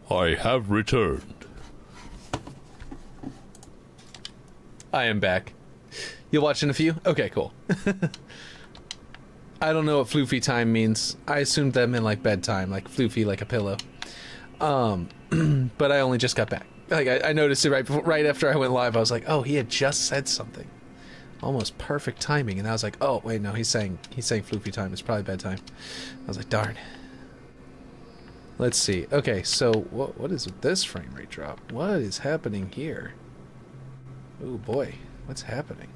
I have returned. I am back. You watching a few? Okay, cool. I don't know what floofy time means. I assumed that meant like bedtime, like floofy, like a pillow. But I only just got back. Like I noticed it right after I went live. I was like, oh, he had just said something. Almost perfect timing, and I was like, oh wait, no, he's saying floofy time. It's probably bedtime. I was like, darn. Let's see. Okay, so what is with this frame rate drop? What is happening here? Oh boy, what's happening?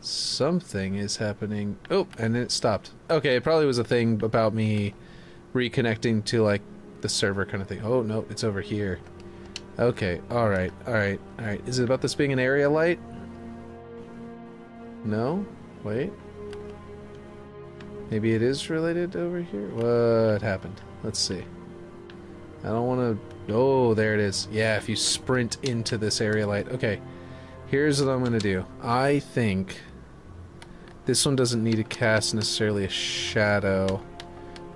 Something is happening. Oh, and it stopped. Okay, it probably was a thing about me reconnecting to like the server kind of thing. Oh no, it's over here. Okay, alright. Is it about this being an area light? No? Wait. Maybe it is related over here? What happened? Let's see. I don't want to... Oh, there it is. Yeah, if you sprint into this area light. Okay, here's what I'm going to do. I think this one doesn't need to cast necessarily a shadow.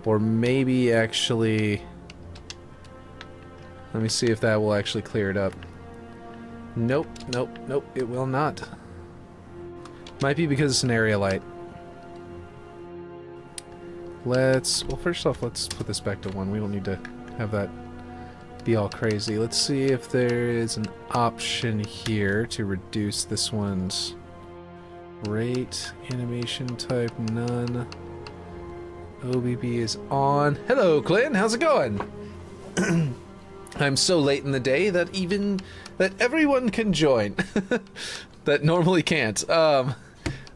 Or maybe actually... Let me see if that will actually clear it up. Nope, it will not. Might be because it's an area light. Well, first off, let's put this back to 1. We don't need to have that be all crazy. Let's see if there is an option here to reduce this one's rate. Animation type, none. OBB is on. Hello, Clint. How's it going? I'm so late in the day that everyone can join. That normally can't.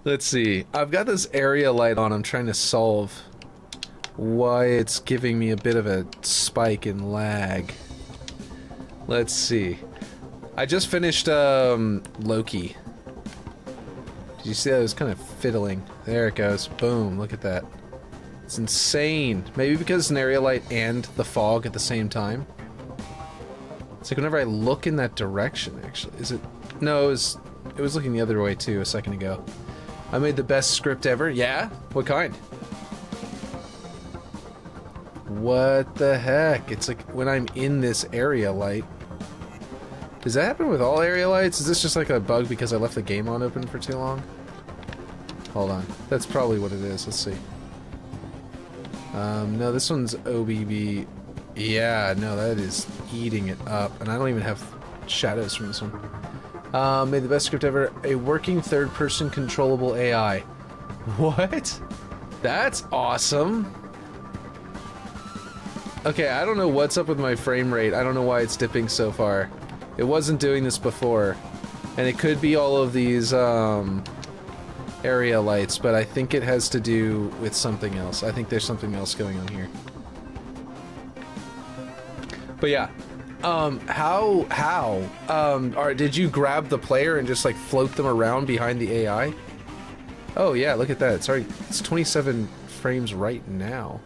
Let's see. I've got this area light on. I'm trying to solve why it's giving me a bit of a spike in lag. Let's see. I just finished Loki. Did you see that? It was kind of fiddling. There it goes. Boom. Look at that. It's insane. Maybe because it's an area light and the fog at the same time. It's like whenever I look in that direction, actually. Is it? No, it was looking the other way too a second ago. I made the best script ever. Yeah? What kind? What the heck? It's like when I'm in this area light. Does that happen with all area lights? Is this just like a bug because I left the game on open for too long? Hold on. That's probably what it is. Let's see. No, this one's OBB. Yeah, no, that is eating it up. And I don't even have shadows from this one. Made the best script ever. A working third-person controllable AI. What? That's awesome. Okay, I don't know what's up with my frame rate. I don't know why it's dipping so far. It wasn't doing this before. And it could be all of these, area lights, but I think it has to do with something else. I think there's something else going on here. But yeah. Did you grab the player and just like float them around behind the AI? Oh yeah, look at that. Sorry, it's 27 frames right now.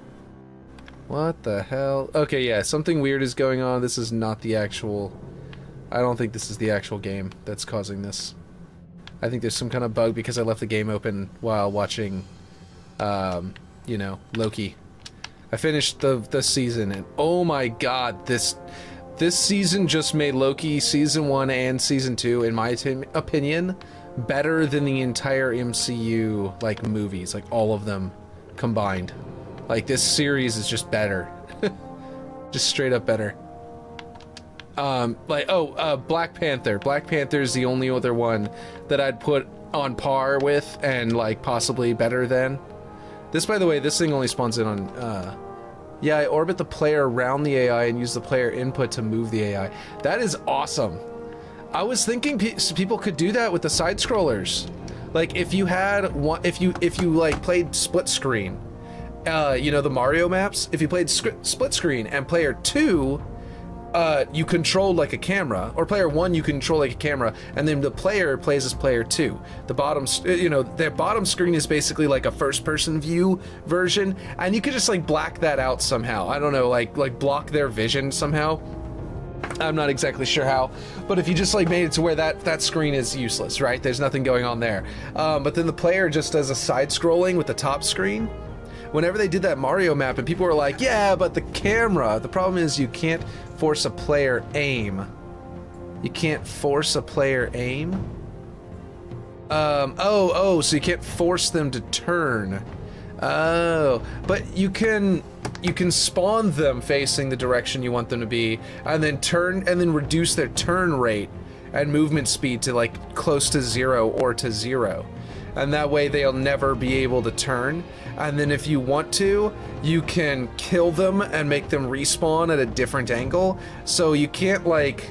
What the hell? Okay, yeah, something weird is going on. This is not the actual... I don't think this is the actual game that's causing this. I think there's some kind of bug because I left the game open while watching, you know, Loki. I finished the season, and oh my god, this season just made Loki Season 1 and Season 2, in my opinion, better than the entire MCU, like, movies, like, all of them combined. Like, this series is just better. Just straight up better. Black Panther. Black Panther is the only other one that I'd put on par with and, like, possibly better than. This, by the way, this thing only spawns in on, yeah, I orbit the player around the AI and use the player input to move the AI. That is awesome. I was thinking people could do that with the side scrollers. Like, if you had one, if you like played split screen, you know, the Mario maps, if you played split screen and player 2, you controlled like a camera, or player 1 you control like a camera, and then the player plays as player 2. The bottom, you know, their bottom screen is basically like a first-person view version, and you could just like black that out somehow. I don't know, like block their vision somehow. I'm not exactly sure how, but if you just like made it to where that screen is useless, right? There's nothing going on there. But then the player just does a side-scrolling with the top screen. whenever they did that Mario map and people were like, yeah, but the camera, the problem is you can't force a player aim. You can't force a player aim? So you can't force them to turn. Oh, but you can spawn them facing the direction you want them to be, and then reduce their turn rate and movement speed to like close to 0 or to 0. And that way they'll never be able to turn. And then if you want to, you can kill them and make them respawn at a different angle. So you can't like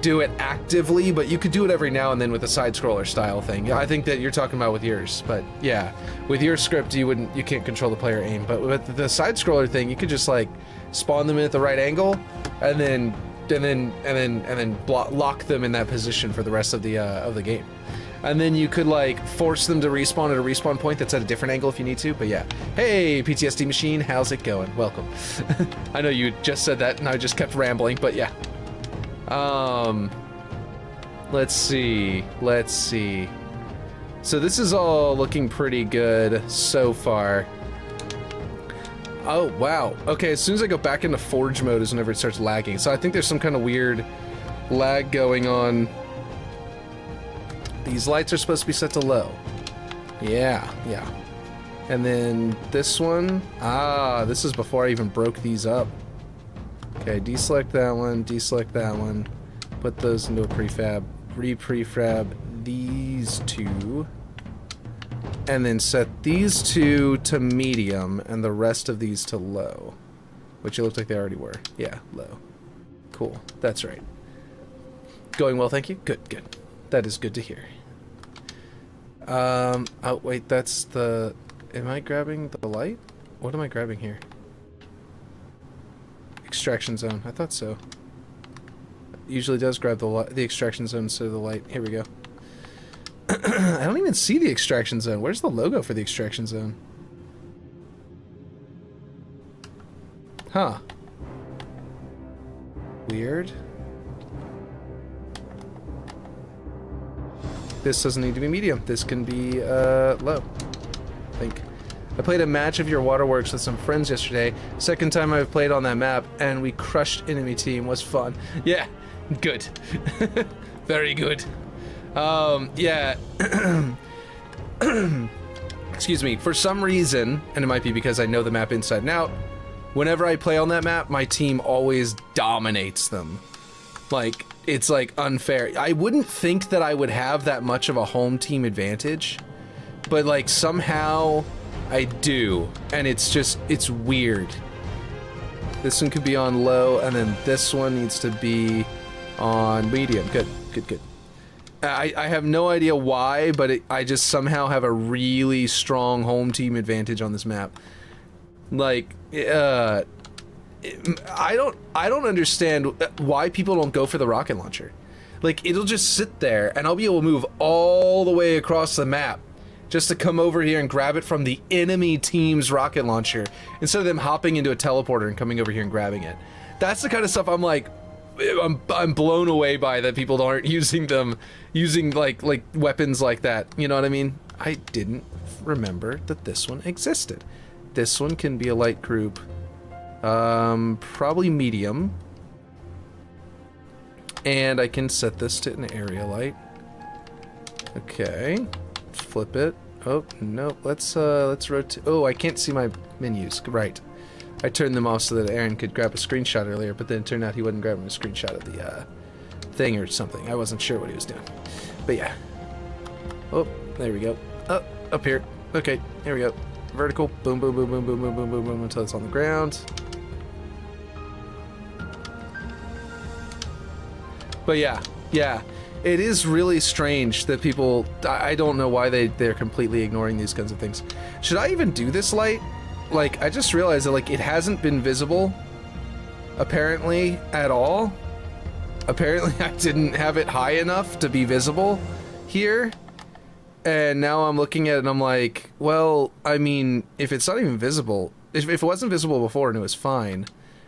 do it actively, but you could do it every now and then with a side-scroller style thing. I think that you're talking about with yours, but yeah, with your script you can't control the player aim. But with the side-scroller thing, you could just like spawn them in at the right angle, and then lock them in that position for the rest of the game. And then you could like force them to respawn at a respawn point that's at a different angle if you need to. But yeah, hey PTSD machine, how's it going? Welcome. I know you just said that and I just kept rambling, but yeah. Let's see. So this is all looking pretty good so far. Oh, wow. Okay, as soon as I go back into Forge mode is whenever it starts lagging. So I think there's some kind of weird lag going on. These lights are supposed to be set to low. Yeah. And then this one. Ah, this is before I even broke these up. Okay, deselect that one, put those into a prefab, re-prefab these two, and then set these two to medium and the rest of these to low, which it looked like they already were. Yeah, low. Cool, that's right. Going well, thank you. Good. That is good to hear. Oh wait, that's the... Am I grabbing the light? What am I grabbing here? Extraction zone. I thought so. It usually does grab the extraction zone instead of the light. Here we go. I don't even see the extraction zone. Where's the logo for the extraction zone? Huh. Weird. This doesn't need to be medium. This can be low, I think. I played a match of your Waterworks with some friends yesterday. Second time I've played on that map, and we crushed enemy team. Was fun. Yeah, good. Very good. Yeah. Excuse me. For some reason, and it might be because I know the map inside and out, whenever I play on that map, my team always dominates them. Like, it's like unfair. I wouldn't think that I would have that much of a home team advantage, but like somehow I do, and it's weird. This one could be on low, and then this one needs to be on medium. Good. I have no idea why, but I just somehow have a really strong home team advantage on this map. Like, I don't understand why people don't go for the rocket launcher. Like, it'll just sit there, and I'll be able to move all the way across the map just to come over here and grab it from the enemy team's rocket launcher instead of them hopping into a teleporter and coming over here and grabbing it. That's the kind of stuff I'm like, I'm blown away by, that people aren't using like weapons like that. You know what I mean? I didn't remember that this one existed. This one can be a light group, probably medium, and I can set this to an area light. Okay. Flip it. Oh, no. Let's rotate. Oh, I can't see my menus. Right. I turned them off so that Aaron could grab a screenshot earlier, but then it turned out he wasn't grabbing a screenshot of the thing or something. I wasn't sure what he was doing. But yeah. Oh, there we go. Oh, up here. Okay, here we go. Vertical. Boom, boom, boom, boom, boom, boom, boom, boom, boom, until it's on the ground. But yeah. It is really strange that people, I don't know why they're completely ignoring these kinds of things. Should I even do this light? Like, I just realized that, like, it hasn't been visible, apparently, at all. Apparently, I didn't have it high enough to be visible here. And now I'm looking at it and I'm like, well, I mean, if it's not even visible, if it wasn't visible before and it was fine,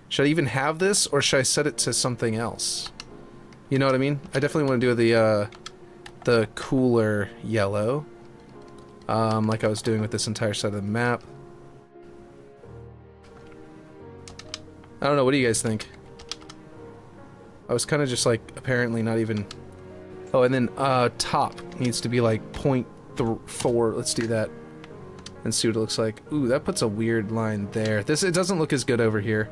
should I even have this, or should I set it to something else? You know what I mean? I definitely want to do the cooler yellow, like I was doing with this entire side of the map. I don't know, what do you guys think? I was kind of just like, apparently not even... Oh, and then top needs to be like 0.4. Let's do that and see what it looks like. Ooh, that puts a weird line there. It doesn't look as good over here.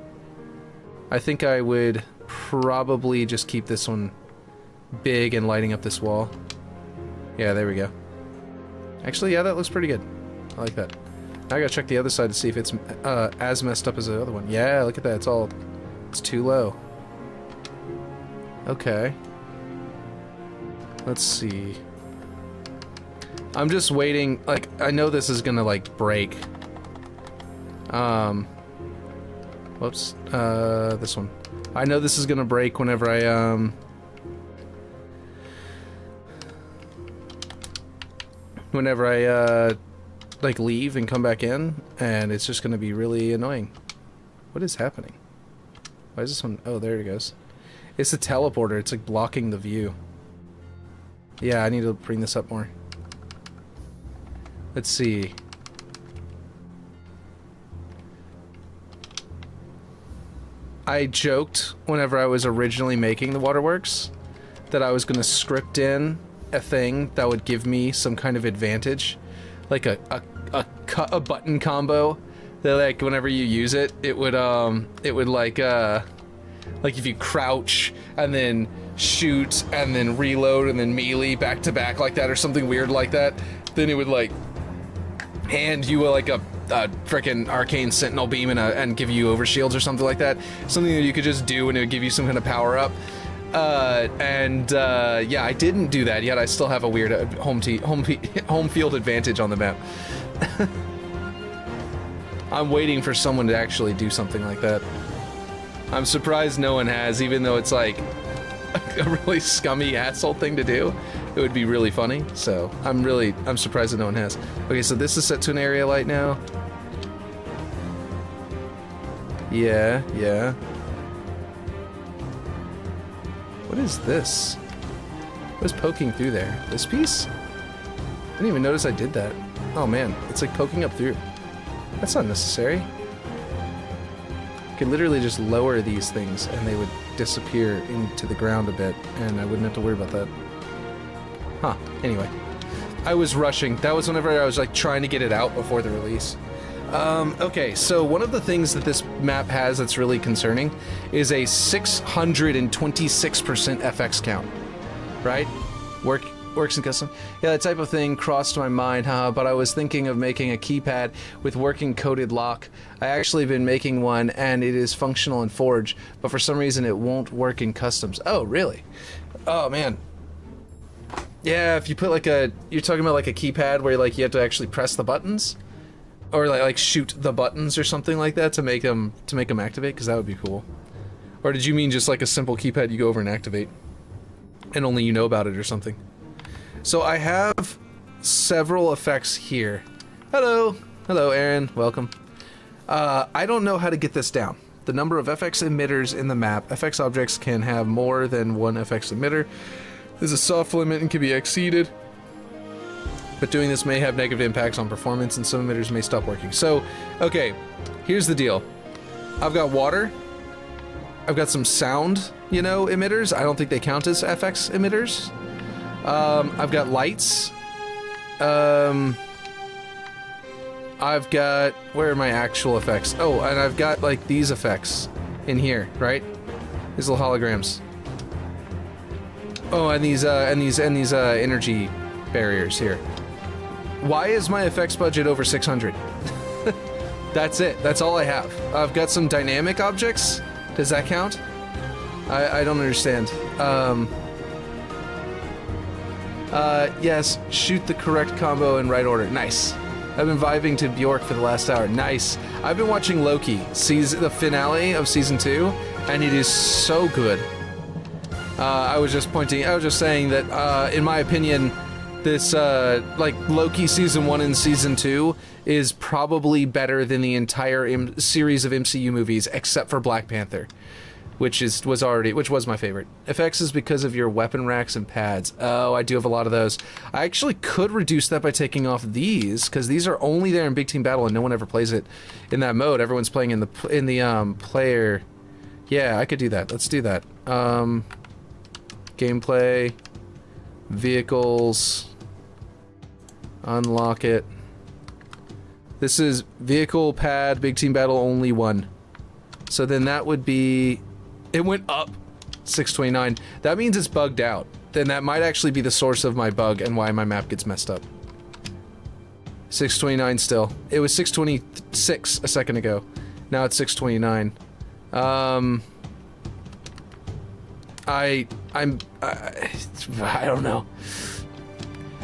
I think I would probably just keep this one big and lighting up this wall. Yeah, there we go. Actually, yeah, that looks pretty good. I like that. Now I gotta check the other side to see if it's as messed up as the other one. Yeah, look at that. It's too low. Okay. Let's see. I'm just waiting. Like, I know this is gonna like break. Whoops. This one. I know this is gonna break whenever I like leave and come back in, and it's just gonna be really annoying. What is happening? Why is this one? Oh, there it goes. It's a teleporter. It's like blocking the view. Yeah, I need to bring this up more. Let's see. I joked whenever I was originally making the Waterworks that I was gonna script in a thing that would give me some kind of advantage, like a button combo that, like, whenever you use it, it would like if you crouch and then shoot and then reload and then melee back to back like that or something weird like that, then it would like hand you like a frickin' arcane sentinel beam and give you overshields or something like that. Something that you could just do and it would give you some kind of power up. Yeah, I didn't do that yet. I still have a weird home field advantage on the map. I'm waiting for someone to actually do something like that. I'm surprised no one has, even though it's like a really scummy asshole thing to do. It would be really funny, so I'm surprised that no one has. Okay, so this is set to an area light now. Yeah. What is this? What is poking through there? This piece? I didn't even notice I did that. Oh man, it's like poking up through. That's not necessary. I could literally just lower these things and they would disappear into the ground a bit, and I wouldn't have to worry about that. Huh, anyway. I was rushing. That was whenever I was like trying to get it out before the release. Okay, so one of the things that this map has that's really concerning is a 626% FX count, right? Works in custom. Yeah, that type of thing crossed my mind, but I was thinking of making a keypad with working coded lock. I actually been making one and it is functional in Forge, but for some reason it won't work in customs. Oh, really? Oh, man. Yeah, if you put like you're talking about like a keypad where like you have to actually press the buttons? Or like shoot the buttons or something like that to make them activate, because that would be cool. Or did you mean just like a simple keypad you go over and activate, and only you know about it or something? So I have several effects here. Hello, Aaron. Welcome. I don't know how to get this down. The number of FX emitters in the map. FX objects can have more than one FX emitter. There's a soft limit and can be exceeded. But doing this may have negative impacts on performance, and some emitters may stop working. So, okay, here's the deal. I've got water. I've got some sound, emitters. I don't think they count as FX emitters. I've got lights. I've got... Where are my actual effects? Oh, and I've got, like, these effects in here, right? These little holograms. Oh, and these energy barriers here. Why is my effects budget over 600? That's it. That's all I have. I've got some dynamic objects. Does that count? I don't understand. Yes, shoot the correct combo in right order. Nice. I've been vibing to Bjork for the last hour. Nice. I've been watching Loki, the finale of season 2, and it is so good. I was just saying that, in my opinion, this, like, Loki Season 1 and Season 2 is probably better than the entire series of MCU movies, except for Black Panther, which was my favorite. Effects is because of your weapon racks and pads. Oh, I do have a lot of those. I actually could reduce that by taking off these, because these are only there in Big Team Battle and no one ever plays it in that mode. Everyone's playing in the player Yeah, I could do that. Let's do that. Gameplay, vehicles, unlock it. This is vehicle pad, big team battle, only 1. So then that would be, it went up 629. That means it's bugged out. Then that might actually be the source of my bug and why my map gets messed up. 629 still. It was 626 a second ago. Now it's 629. I don't know.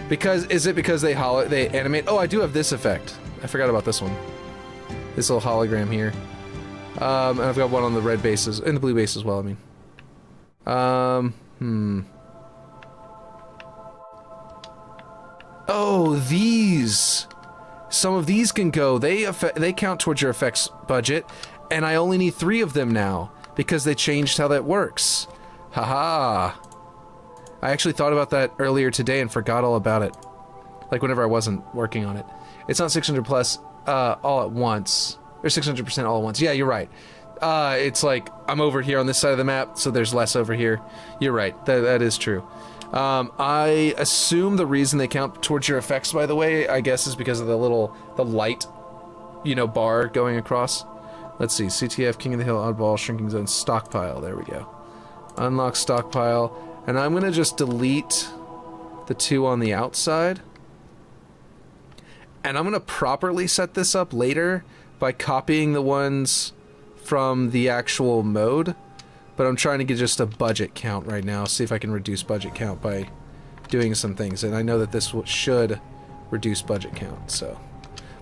Because, is it because they animate? Oh, I do have this effect. I forgot about this one. This little hologram here. And I've got one on the red bases, and the blue base as well, I mean. Oh, these! Some of these can go. They count towards your effects budget, and I only need 3 of them now, because they changed how that works. Haha. I actually thought about that earlier today and forgot all about it. Like whenever I wasn't working on it. It's not 600 plus all at once. Or 600% all at once. Yeah, you're right. It's like, I'm over here on this side of the map, so there's less over here. You're right. That is true. I assume the reason they count towards your effects, by the way, I guess is because of the light, you know, bar going across. Let's see. CTF, King of the Hill, Oddball, Shrinking Zone, Stockpile. There we go. Unlock Stockpile. And I'm gonna just delete the 2 on the outside. And I'm gonna properly set this up later by copying the ones from the actual mode. But I'm trying to get just a budget count right now. See if I can reduce budget count by doing some things. And I know that this should reduce budget count, so.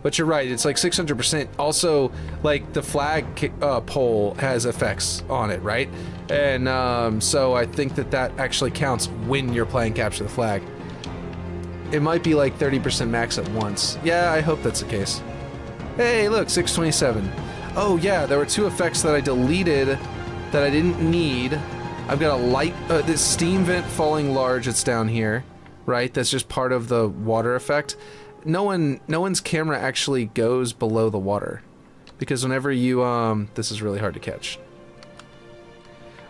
But you're right, it's like 600%. Also, like, the flag pole has effects on it, right? And so I think that actually counts when you're playing Capture the Flag. It might be like 30% max at once. Yeah, I hope that's the case. Hey, look, 627. Oh yeah, there were 2 effects that I deleted that I didn't need. I've got a light, this steam vent falling large that's down here, right? That's just part of the water effect. No one's camera actually goes below the water, because whenever you this is really hard to catch.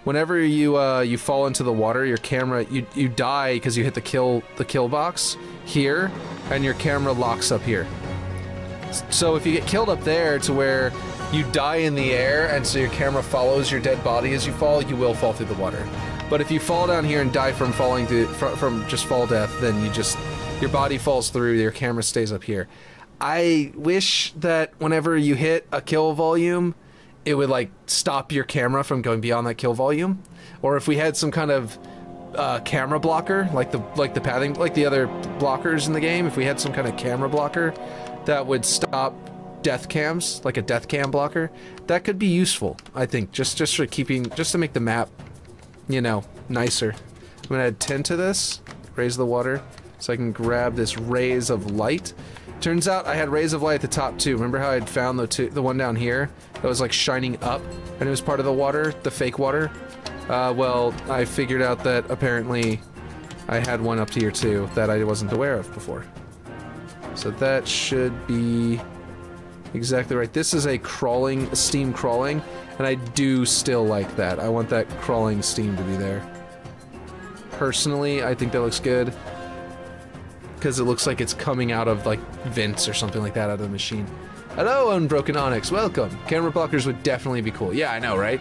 Whenever you fall into the water, your camera you die because you hit the kill box here, and your camera locks up here. So if you get killed up there to where you die in the air, and so your camera follows your dead body as you fall, you will fall through the water. But if you fall down here and die from falling from just fall death, then your body falls through, your camera stays up here. I wish that whenever you hit a kill volume, it would like stop your camera from going beyond that kill volume. Or if we had some kind of camera blocker, like the pathing, like the other blockers in the game, if we had some kind of camera blocker that would stop death cams, like a death cam blocker, that could be useful, I think, just to make the map, you know, nicer. I'm gonna add 10 to this, raise the water, so I can grab this rays of light. Turns out I had rays of light at the top too. Remember how I'd found the one down here that was like shining up, and it was part of the water, the fake water? Well, I figured out that apparently I had one up here too that I wasn't aware of before. So that should be exactly right. This is a steam crawling, and I do still like that. I want that crawling steam to be there. Personally, I think that looks good, because it looks like it's coming out of like vents or something like that out of the machine. Hello, Unbroken Onyx, welcome. Camera blockers would definitely be cool. Yeah, I know, right?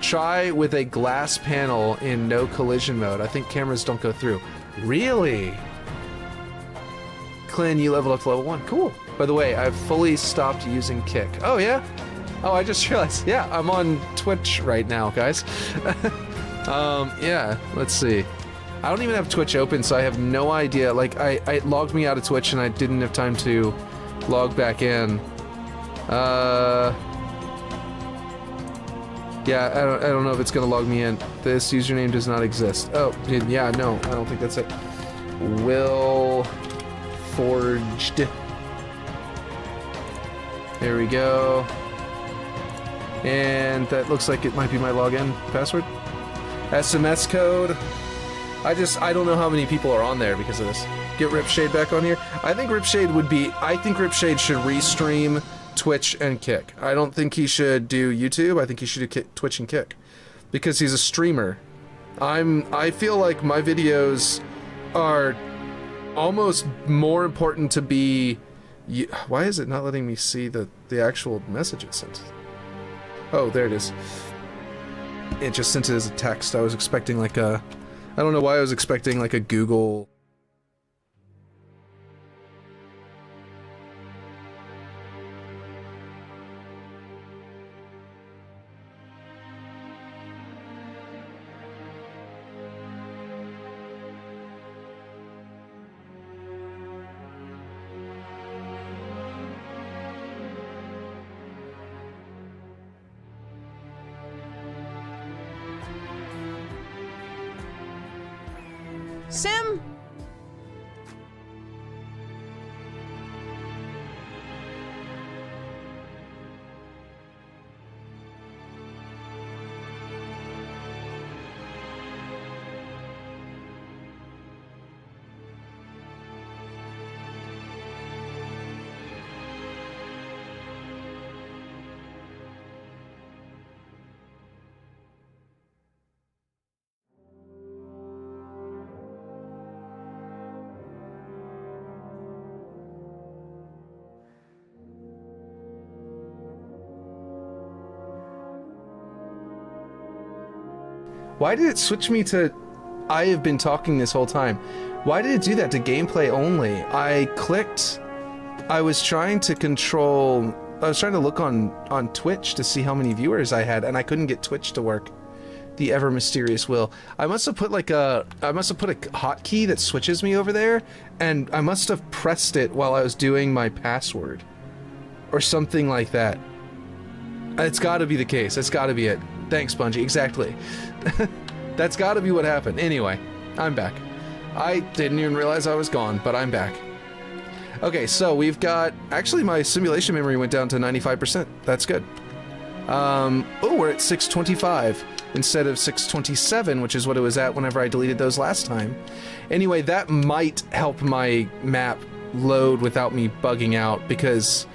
Try with a glass panel in no collision mode. I think cameras don't go through. Really? Clint, you leveled up to level 1. Cool. By the way, I've fully stopped using Kick. Oh, yeah? Oh, I just realized. Yeah, I'm on Twitch right now, guys. Yeah, let's see. I don't even have Twitch open, so I have no idea. Like, it logged me out of Twitch, and I didn't have time to log back in. Yeah, I don't know if it's gonna log me in. This username does not exist. Oh, yeah, no, I don't think that's it. Will Forged. There we go. And that looks like it might be my login password. SMS code. I don't know how many people are on there because of this. Get Ripshade back on here. I think Ripshade should restream Twitch and Kick. I don't think he should do YouTube. I think he should do Twitch and Kick. Because he's a streamer. I feel like my videos are almost more important to be... Why is it not letting me see the actual message it sent? Oh, there it is. It just sent it as a text. I was expecting like a... I don't know why I was expecting like a Google... Sim? Why did it switch me to... I have been talking this whole time. Why did it do that to gameplay only? I clicked... I was trying to control... I was trying to look on Twitch to see how many viewers I had, and I couldn't get Twitch to work. The ever mysterious will. I must have put like a... I must have put a hotkey that switches me over there, and I must have pressed it while I was doing my password. Or something like that. It's gotta be the case. That's gotta be it. Thanks, Bungie. Exactly. That's gotta be what happened. Anyway, I'm back. I didn't even realize I was gone, but I'm back. Okay, so we've got... Actually, my simulation memory went down to 95%. That's good. Oh, we're at 625 instead of 627, which is what it was at whenever I deleted those last time. Anyway, that might help my map load without me bugging out, because...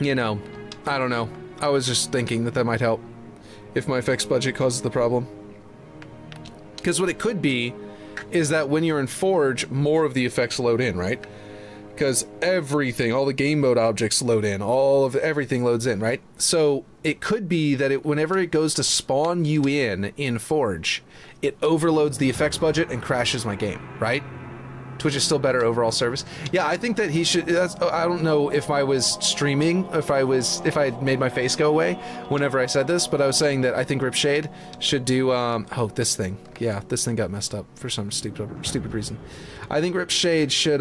You know, I don't know. I was just thinking that might help if my effects budget causes the problem. Because what it could be is that when you're in Forge, more of the effects load in, right? Because everything, all the game mode objects load in, everything loads in, right? So it could be that whenever it goes to spawn you in Forge, it overloads the effects budget and crashes my game, right? Twitch is still better overall service. Yeah, I think that he should... I don't know if I was streaming, if I had made my face go away whenever I said this, but I was saying that I think Ripshade should do... oh, this thing. Yeah, this thing got messed up for some stupid reason. I think Ripshade should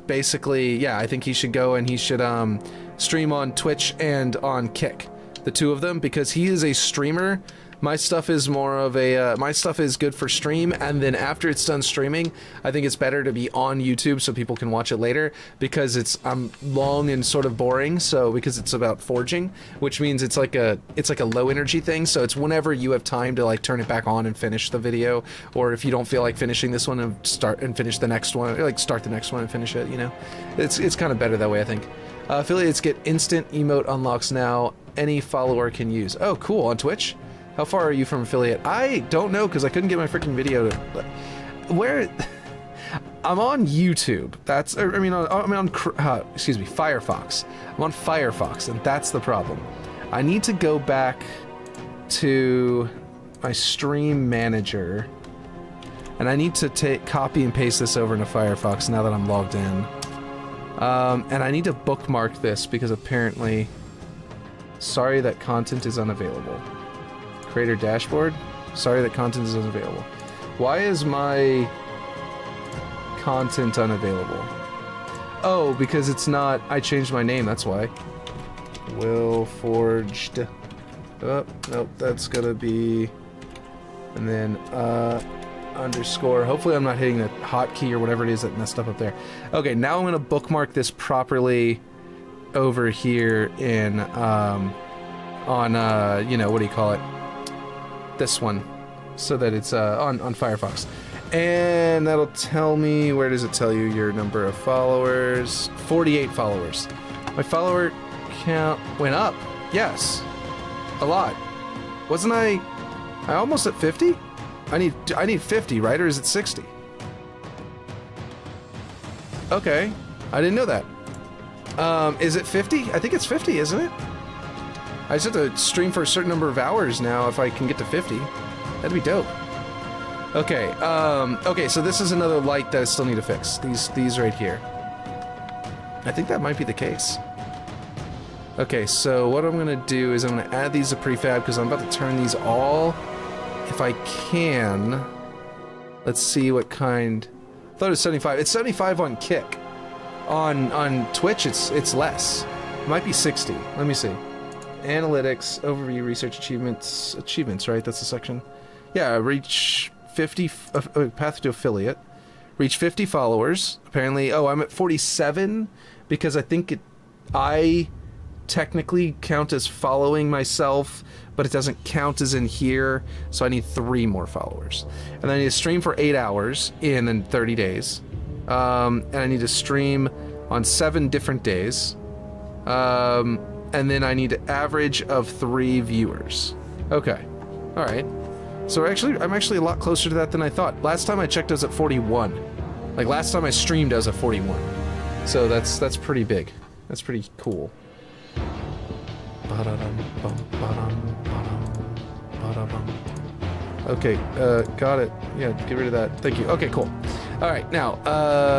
basically... Yeah, I think he should go and he should stream on Twitch and on Kick. The two of them, because he is a streamer. My stuff is more of a, my stuff is good for stream, and then after it's done streaming, I think it's better to be on YouTube so people can watch it later, because it's long and sort of boring, so because it's about forging, which means it's like a low energy thing, so it's whenever you have time to like turn it back on and finish the video, or if you don't feel like finishing this one and finish the next one, or like start the next one and finish it, you know? It's kind of better that way, I think. Affiliates get instant emote unlocks now, any follower can use. Oh, cool, on Twitch? How far are you from affiliate? I don't know, because I couldn't get my freaking video to... Where... I'm on YouTube. That's... I'm on excuse me, Firefox. I'm on Firefox, and that's the problem. I need to go back to my stream manager, and I need to copy and paste this over into Firefox now that I'm logged in. And I need to bookmark this, because apparently... Sorry that content is unavailable. Creator dashboard? Sorry that content is unavailable. Why is my content unavailable? Oh, because it's not... I changed my name, that's why. Will Forged. Oh, nope, that's gonna be... And then, underscore. Hopefully I'm not hitting the hotkey or whatever it is that messed up there. Okay, now I'm gonna bookmark this properly over here in, you know, what do you call it? This one, so that it's on Firefox. And that'll tell me, where does it tell you your number of followers? 48 followers. My follower count went up. Yes. A lot. Wasn't I almost at 50? I need 50, right? Or is it 60? Okay. I didn't know that. Is it 50? I think it's 50, isn't it? I just have to stream for a certain number of hours now if I can get to 50. That'd be dope. Okay, okay, so this is another light that I still need to fix. These right here. I think that might be the case. Okay, so what I'm gonna do is I'm gonna add these to prefab because I'm about to turn these all, if I can. Let's see what kind. I thought it was 75. It's 75 on Kick. On Twitch, it's less. It might be 60. Let me see. Analytics, overview, research, achievements, right? That's the section. Yeah, reach 50, path to affiliate. Reach 50 followers. Apparently, oh, I'm at 47 because I think I technically count as following myself, but it doesn't count as in here, so I need 3 more followers. And then I need to stream for 8 hours in 30 days. And I need to stream on 7 different days. And then I need an average of 3 viewers. Okay. Alright. So I'm actually a lot closer to that than I thought. Last time I checked I was at 41. Like last time I streamed I was at 41. So that's pretty big. That's pretty cool. Okay, got it. Yeah, get rid of that. Thank you. Okay, cool. Alright, now,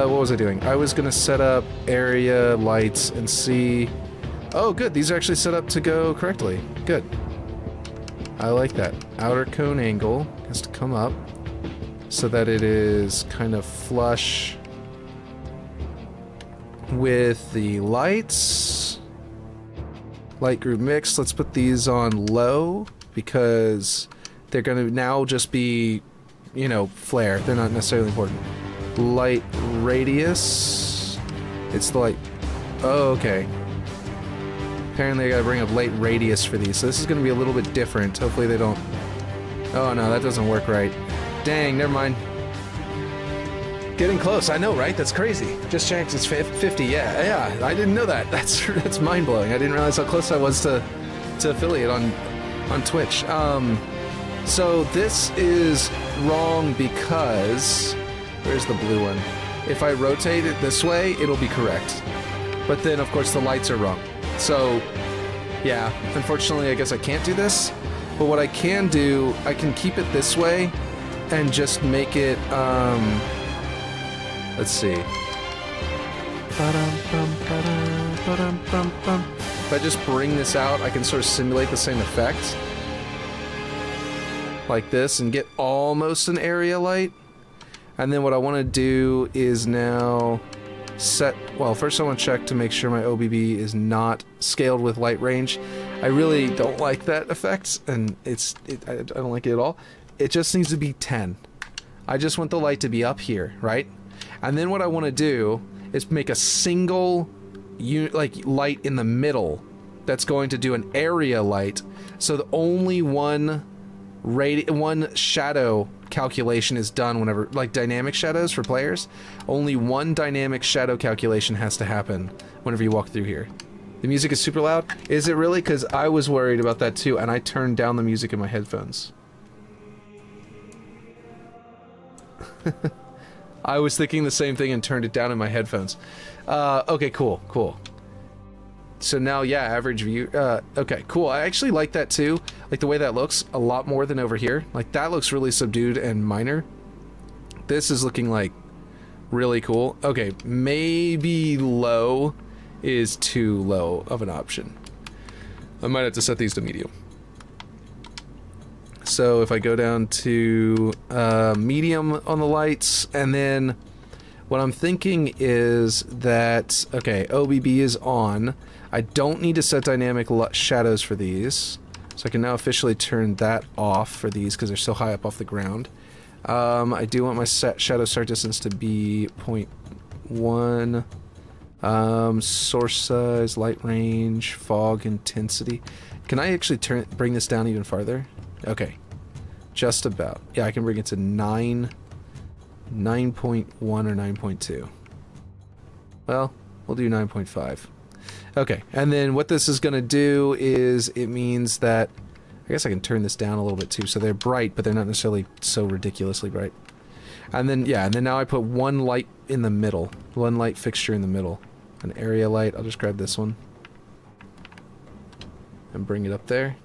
what was I doing? I was gonna set up area, lights, and see... Oh, good, these are actually set up to go correctly. Good. I like that. Outer cone angle has to come up so that it is kind of flush with the lights. Light group mix, let's put these on low because they're gonna now just be, you know, flare. They're not necessarily important. Light radius. It's the light. Oh, okay. Apparently I gotta bring up light radius for these, so this is gonna be a little bit different. Hopefully they don't... Oh no, that doesn't work right. Dang, never mind. Getting close, I know, right? That's crazy. Just checked, it's 50, yeah, I didn't know that. That's mind-blowing. I didn't realize how close I was to affiliate on Twitch. So this is wrong because... Where's the blue one? If I rotate it this way, it'll be correct. But then, of course, the lights are wrong. So, yeah, unfortunately, I guess I can't do this. But what I can do, I can keep it this way and just make it, let's see. If I just bring this out, I can sort of simulate the same effect. Like this, and get almost an area light. And then what I want to do is now set... Well, first I want to check to make sure my OBB is not scaled with light range. I really don't like that effect, and I don't like it at all. It just needs to be 10. I just want the light to be up here, right? And then what I want to do is make a single light in the middle that's going to do an area light, so the only one shadow calculation is done whenever, like dynamic shadows for players, only one dynamic shadow calculation has to happen whenever you walk through here. The music is super loud. Is it really? Because I was worried about that too, and I turned down the music in my headphones. I was thinking the same thing and turned it down in my headphones. Okay, cool. So now, yeah, average view. Okay, cool. I actually like that too. Like the way that looks a lot more than over here. Like that looks really subdued and minor. This is looking like really cool. Okay, maybe low is too low of an option. I might have to set these to medium. So if I go down to medium on the lights, and then what I'm thinking is that, okay, OBB is on. I don't need to set dynamic shadows for these, so I can now officially turn that off for these because they're so high up off the ground. I do want my shadow start distance to be 0.1. Source size, light range, fog intensity. Can I actually bring this down even farther? Okay, just about. Yeah, I can bring it to 9. 9.1 or 9.2? Well, we'll do 9.5. Okay, and then what this is going to do is it means that... I guess I can turn this down a little bit too, so they're bright, but they're not necessarily so ridiculously bright. And then, yeah, and then now I put one light in the middle. One light fixture in the middle. An area light. I'll just grab this one. And bring it up there.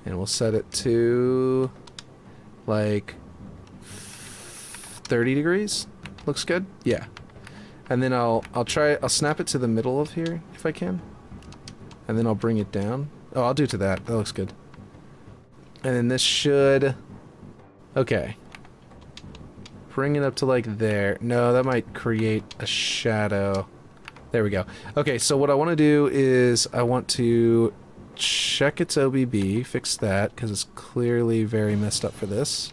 And we'll set it to... like... 30 degrees? Looks good? Yeah. And then I'll snap it to the middle of here, if I can. And then I'll bring it down. Oh, I'll do it to that. That looks good. And then this should... Okay. Bring it up to like there. No, that might create a shadow. There we go. Okay, so what I want to do is I want to check its OBB, fix that, because it's clearly very messed up for this.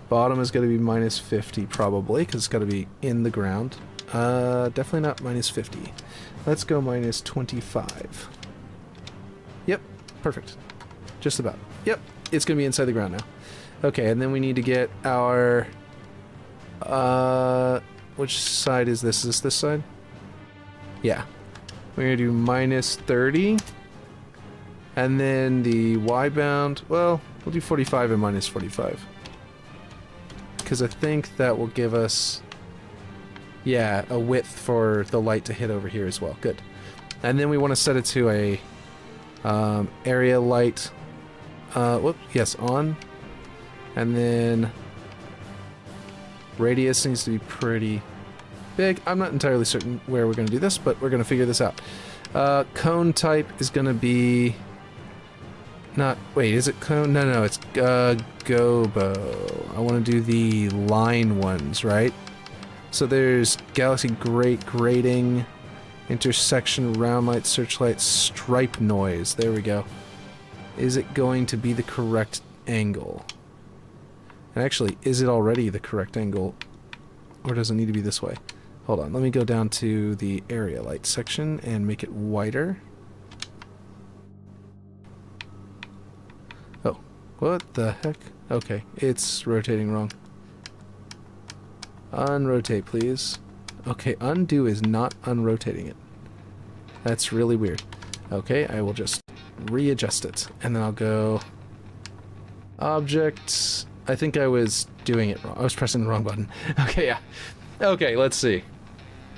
Bottom is going to be minus 50 probably, because it's got to be in the ground. Definitely not minus 50. Let's go minus 25. Yep, perfect. Just about. Yep, it's going to be inside the ground now. Okay, and then we need to get our... which side is this? Is this side? Yeah. We're going to do minus 30. And then the Y-bound... Well, we'll do 45 and minus 45. Because I think that will give us... Yeah, a width for the light to hit over here as well. Good. And then we want to set it to a... area light... yes, on. And then... radius needs to be pretty big. I'm not entirely certain where we're going to do this, but we're going to figure this out. Cone type is going to be... Not... Wait, is it cone? No, it's gobo. I want to do the line ones, right? So there's galaxy grating, intersection, round light, searchlight, stripe noise. There we go. Is it going to be the correct angle? And actually, is it already the correct angle? Or does it need to be this way? Hold on, let me go down to the area light section and make it wider. Oh, what the heck? Okay, it's rotating wrong. Unrotate, please. Okay, undo is not unrotating it. That's really weird. Okay, I will just readjust it. And then I'll go... Objects... I think I was doing it wrong. I was pressing the wrong button. Okay, yeah. Okay, let's see.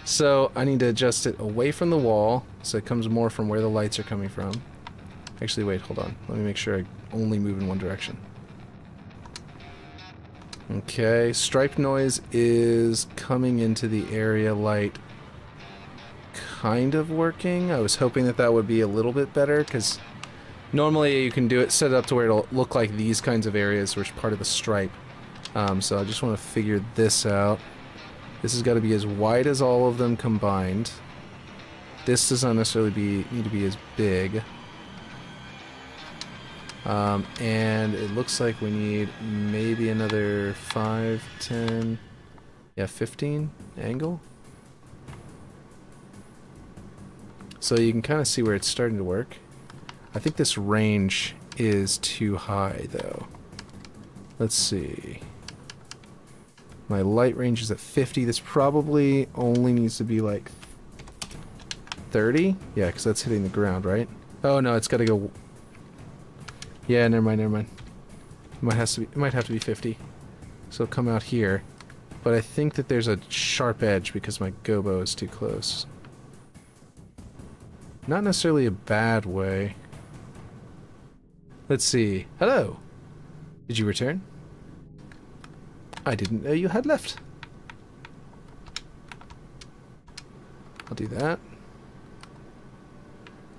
So, I need to adjust it away from the wall, so it comes more from where the lights are coming from. Actually, wait, hold on. Let me make sure I only move in one direction. Okay, stripe noise is coming into the area light. Kind of working. I was hoping that that would be a little bit better, because... Normally you can do it, set it up to where it'll look like these kinds of areas, which are part of the stripe. So I just want to figure this out. This has got to be as wide as all of them combined. This does not necessarily need to be as big. And it looks like we need maybe another 5, 10, yeah, 15 angle. So you can kind of see where it's starting to work. I think this range is too high, though. Let's see. My light range is at 50. This probably only needs to be like 30? Yeah, because that's hitting the ground, right? Oh, no, it's got to go... Yeah, never mind. It might have to be 50. So it'll come out here. But I think that there's a sharp edge because my gobo is too close. Not necessarily a bad way. Let's see. Hello! Did you return? I didn't know you had left. I'll do that.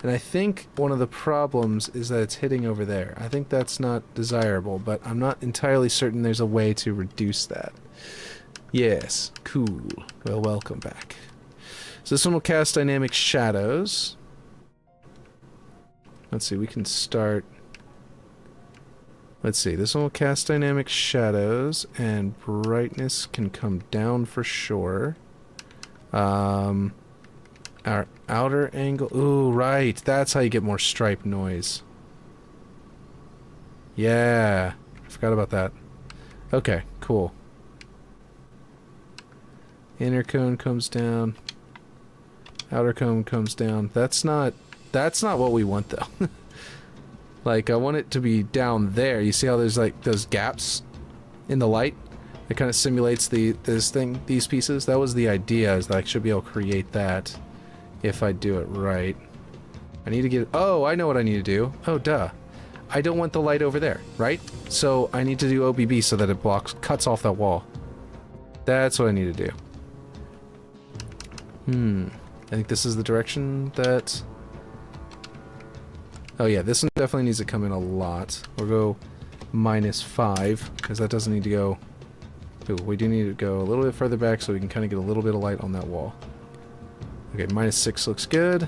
And I think one of the problems is that it's hitting over there. I think that's not desirable, but I'm not entirely certain there's a way to reduce that. Yes, cool. Well, welcome back. So this one will cast dynamic shadows. Let's see, we can start... Let's see, this one will cast dynamic shadows, and brightness can come down for sure. Our outer angle... Ooh, right, that's how you get more stripe noise. Yeah, I forgot about that. Okay, cool. Inner cone comes down. Outer cone comes down. That's not what we want though. Like, I want it to be down there. You see how there's like those gaps in the light? It kind of simulates these pieces. That was the idea, is that I should be able to create that if I do it right. I need to get... Oh, I know what I need to do. Oh, duh. I don't want the light over there, right? So I need to do OBB so that it cuts off that wall. That's what I need to do. I think this is the direction that... Oh yeah, this one definitely needs to come in a lot. We'll go -5, because that doesn't need to go... Ooh, we do need to go a little bit further back so we can kind of get a little bit of light on that wall. Okay, -6 looks good.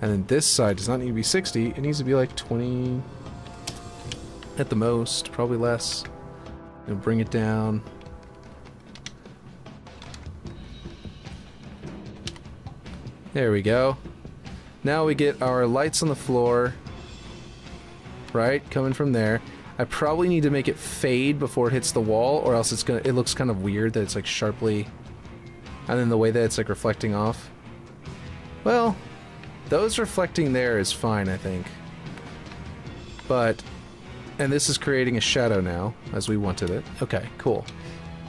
And then this side does not need to be 60, it needs to be like 20 at the most, probably less. And bring it down. There we go. Now we get our lights on the floor, right, coming from there. I probably need to make it fade before it hits the wall, or else it looks kind of weird that it's like sharply, and then the way that it's like reflecting off. Well, those reflecting there is fine, I think. But, and this is creating a shadow now, as we wanted it. Okay, cool.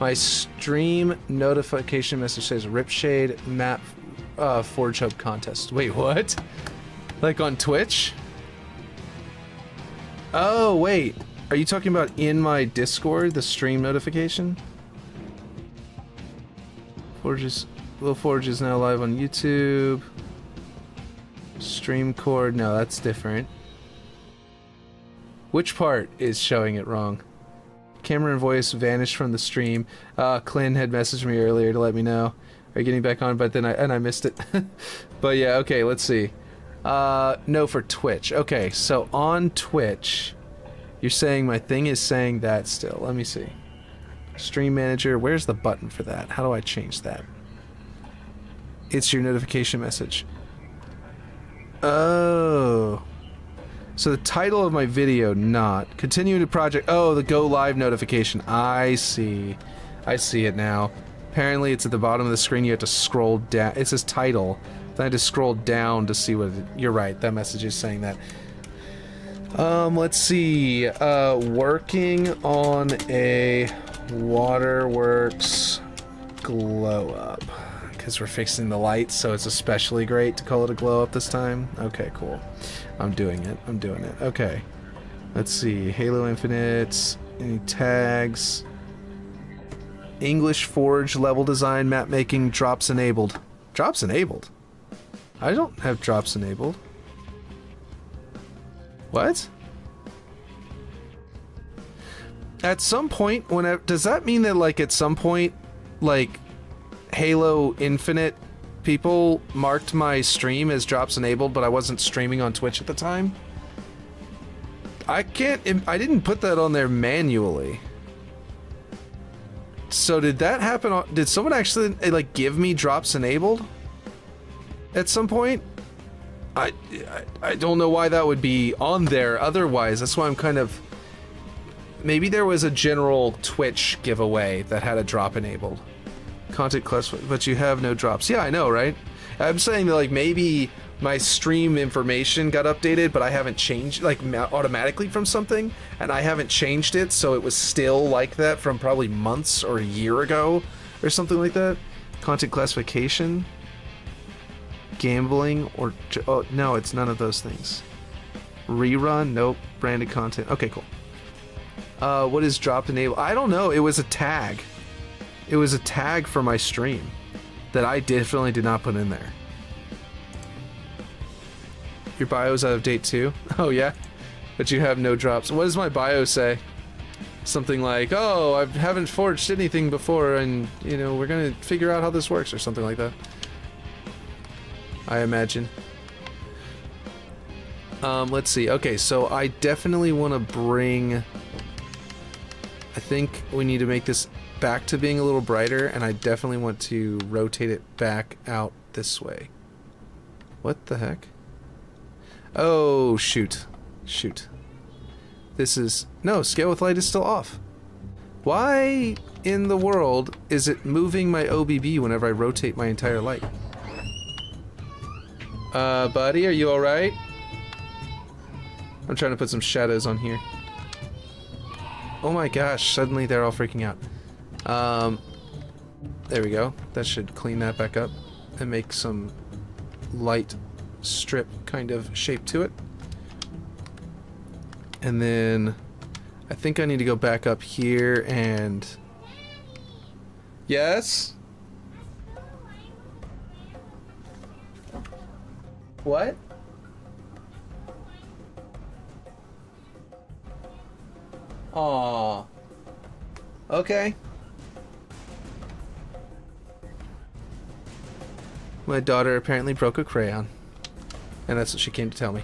My stream notification message says Ripshade Map Forge Hub contest. Wait, what? Like on Twitch? Oh, wait. Are you talking about in my Discord, the stream notification? Will Forge is now live on YouTube. Stream cord, no, that's different. Which part is showing it wrong? Camera and voice vanished from the stream. Clint had messaged me earlier to let me know. Are you getting back on? But then I missed it. But yeah, okay, let's see. No, for Twitch. Okay, so on Twitch, you're saying my thing is saying that still. Let me see. Stream manager, where's the button for that? How do I change that? It's your notification message. Oh. So the title of my video, not continue to project. Oh, the go live notification. I see. I see it now. Apparently it's at the bottom of the screen. You have to scroll down. It says title. Then I had to scroll down to see what you're right. That message is saying that. Let's see. Working on a Waterworks glow up. Because we're fixing the lights, so it's especially great to call it a glow up this time. Okay, cool. I'm doing it. I'm doing it. Okay. Let's see. Halo Infinite. Any tags? English Forge level design map making drops enabled. Drops enabled? I don't have drops enabled. What? At some point, whenever, does that mean that like at some point, like Halo Infinite people marked my stream as drops enabled, but I wasn't streaming on Twitch at the time? I didn't put that on there manually. So did that happen? Did someone actually like give me drops enabled at some point? I don't know why that would be on there otherwise. That's why I'm kind of... Maybe there was a general Twitch giveaway that had a drop enabled. Content classified, but you have no drops. Yeah, I know, right? I'm saying that like maybe my stream information got updated, but I haven't changed like automatically from something, and I haven't changed it, so it was still like that from probably months or a year ago or something like that. Content classification, gambling, or oh no, it's none of those things. Rerun, nope. Branded content. Okay, cool. What is drop enable? I don't know. It was a tag. It was a tag for my stream that I definitely did not put in there. Your bio's out of date too? Oh yeah? But you have no drops. What does my bio say? Something like, oh, I haven't forged anything before and, you know, we're gonna figure out how this works or something like that. I imagine. Let's see. Okay, so I definitely want to bring... I think we need to make this back to being a little brighter, and I definitely want to rotate it back out this way. What the heck? Oh, shoot. Shoot. This is... No, scale with light is still off. Why in the world is it moving my OBB whenever I rotate my entire light? Buddy, are you alright? I'm trying to put some shadows on here. Oh my gosh, suddenly they're all freaking out. There we go. That should clean that back up and make some light strip kind of shape to it. And then I think I need to go back up here and... Yes? What? Aww. Okay. My daughter apparently broke a crayon. And that's what she came to tell me.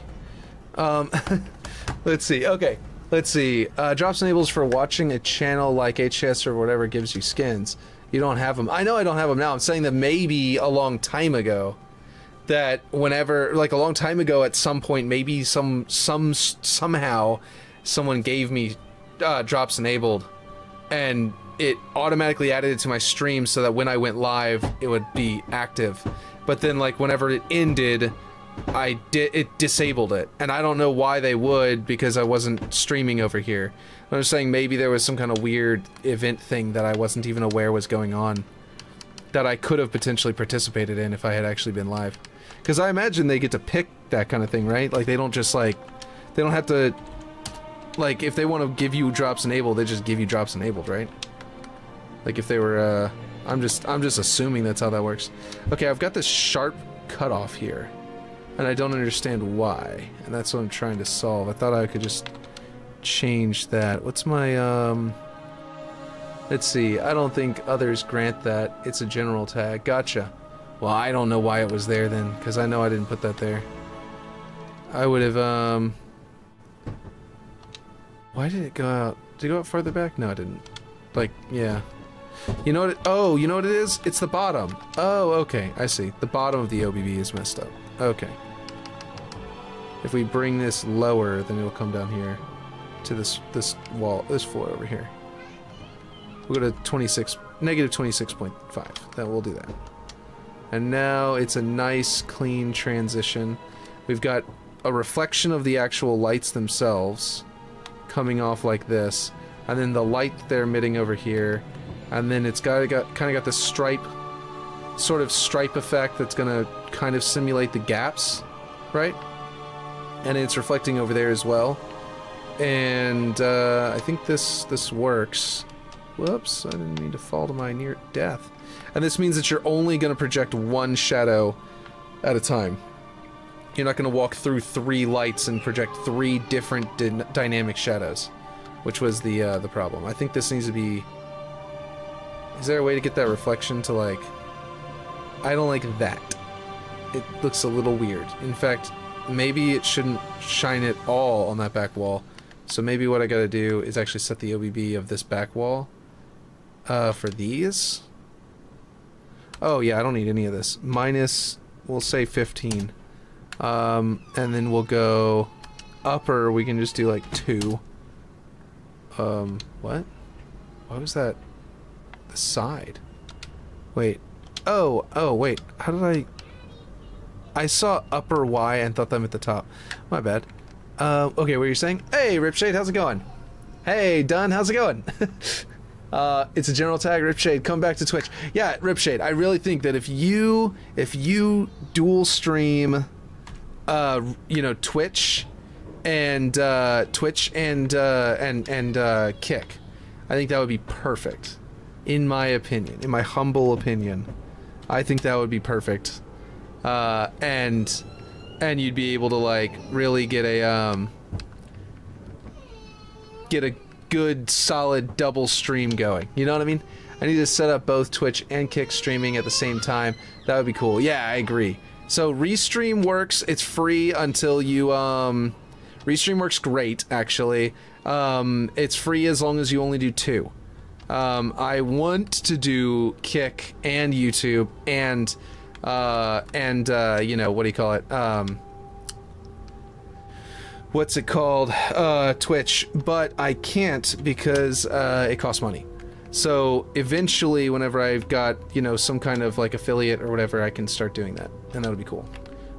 Let's see. Okay. Let's see. Drops enables for watching a channel like HS or whatever gives you skins. You don't have them. I know I don't have them now. I'm saying that maybe a long time ago. That whenever, like a long time ago at some point, maybe somehow someone gave me drops enabled. And it automatically added it to my stream so that when I went live, it would be active. But then, like, whenever it ended, it disabled it. And I don't know why they would, because I wasn't streaming over here. I'm just saying maybe there was some kind of weird event thing that I wasn't even aware was going on. That I could have potentially participated in if I had actually been live. Because I imagine they get to pick that kind of thing, right? Like, they don't just, like... They don't have to... Like, if they want to give you drops enabled, they just give you drops enabled, right? Like, if they were, I'm just assuming that's how that works. Okay, I've got this sharp cutoff here. And I don't understand why. And that's what I'm trying to solve. I thought I could just change that. What's my, Let's see. I don't think others grant that. It's a general tag. Gotcha. Well, I don't know why it was there then, because I know I didn't put that there. I would have, Why did it go out? Did it go out farther back? No, it didn't. Like, yeah. You know what oh, you know what it is? It's the bottom. Oh, okay. I see. The bottom of the OBB is messed up. Okay. If we bring this lower, then it'll come down here to this wall, this floor over here. We'll go to negative 26.5. That will do that. And now it's a nice, clean transition. We've got a reflection of the actual lights themselves coming off like this, and then the light they're emitting over here, and then it's kind of got this sort of stripe effect that's gonna kind of simulate the gaps, right? And it's reflecting over there as well. And I think this works. Whoops, I didn't mean to fall to my near death. And this means that you're only gonna project one shadow at a time. You're not going to walk through 3 lights and project 3 different dynamic shadows, which was the problem. I think this needs to be... Is there a way to get that reflection to, like... I don't like that. It looks a little weird. In fact, maybe it shouldn't shine at all on that back wall. So maybe what I gotta do is actually set the OBB of this back wall for these. Oh yeah, I don't need any of this. Minus, we'll say 15. And then we'll go upper, we can just do like 2. What? What was that? The side. Wait. Oh, wait. How did I saw upper Y and thought that meant the top. My bad. Okay, what are you saying? Hey, Ripshade, how's it going? Hey, Dunn, how's it going? It's a general tag, Ripshade, come back to Twitch. Yeah, Ripshade, I really think that if you dual stream you know, Twitch and Kick, I think that would be perfect. In my opinion, in my humble opinion, I think that would be perfect. And you'd be able to like really get a good solid double stream going. You know what I mean? I need to set up both Twitch and Kick streaming at the same time. That would be cool. Yeah, I agree. So Restream works. It's free until you Restream works great actually. It's free as long as you only do 2. I want to do Kick and YouTube and you know, what do you call it? What's it called? Twitch, but I can't because it costs money. So eventually, whenever I've got, you know, some kind of like affiliate or whatever, I can start doing that, and that'll be cool.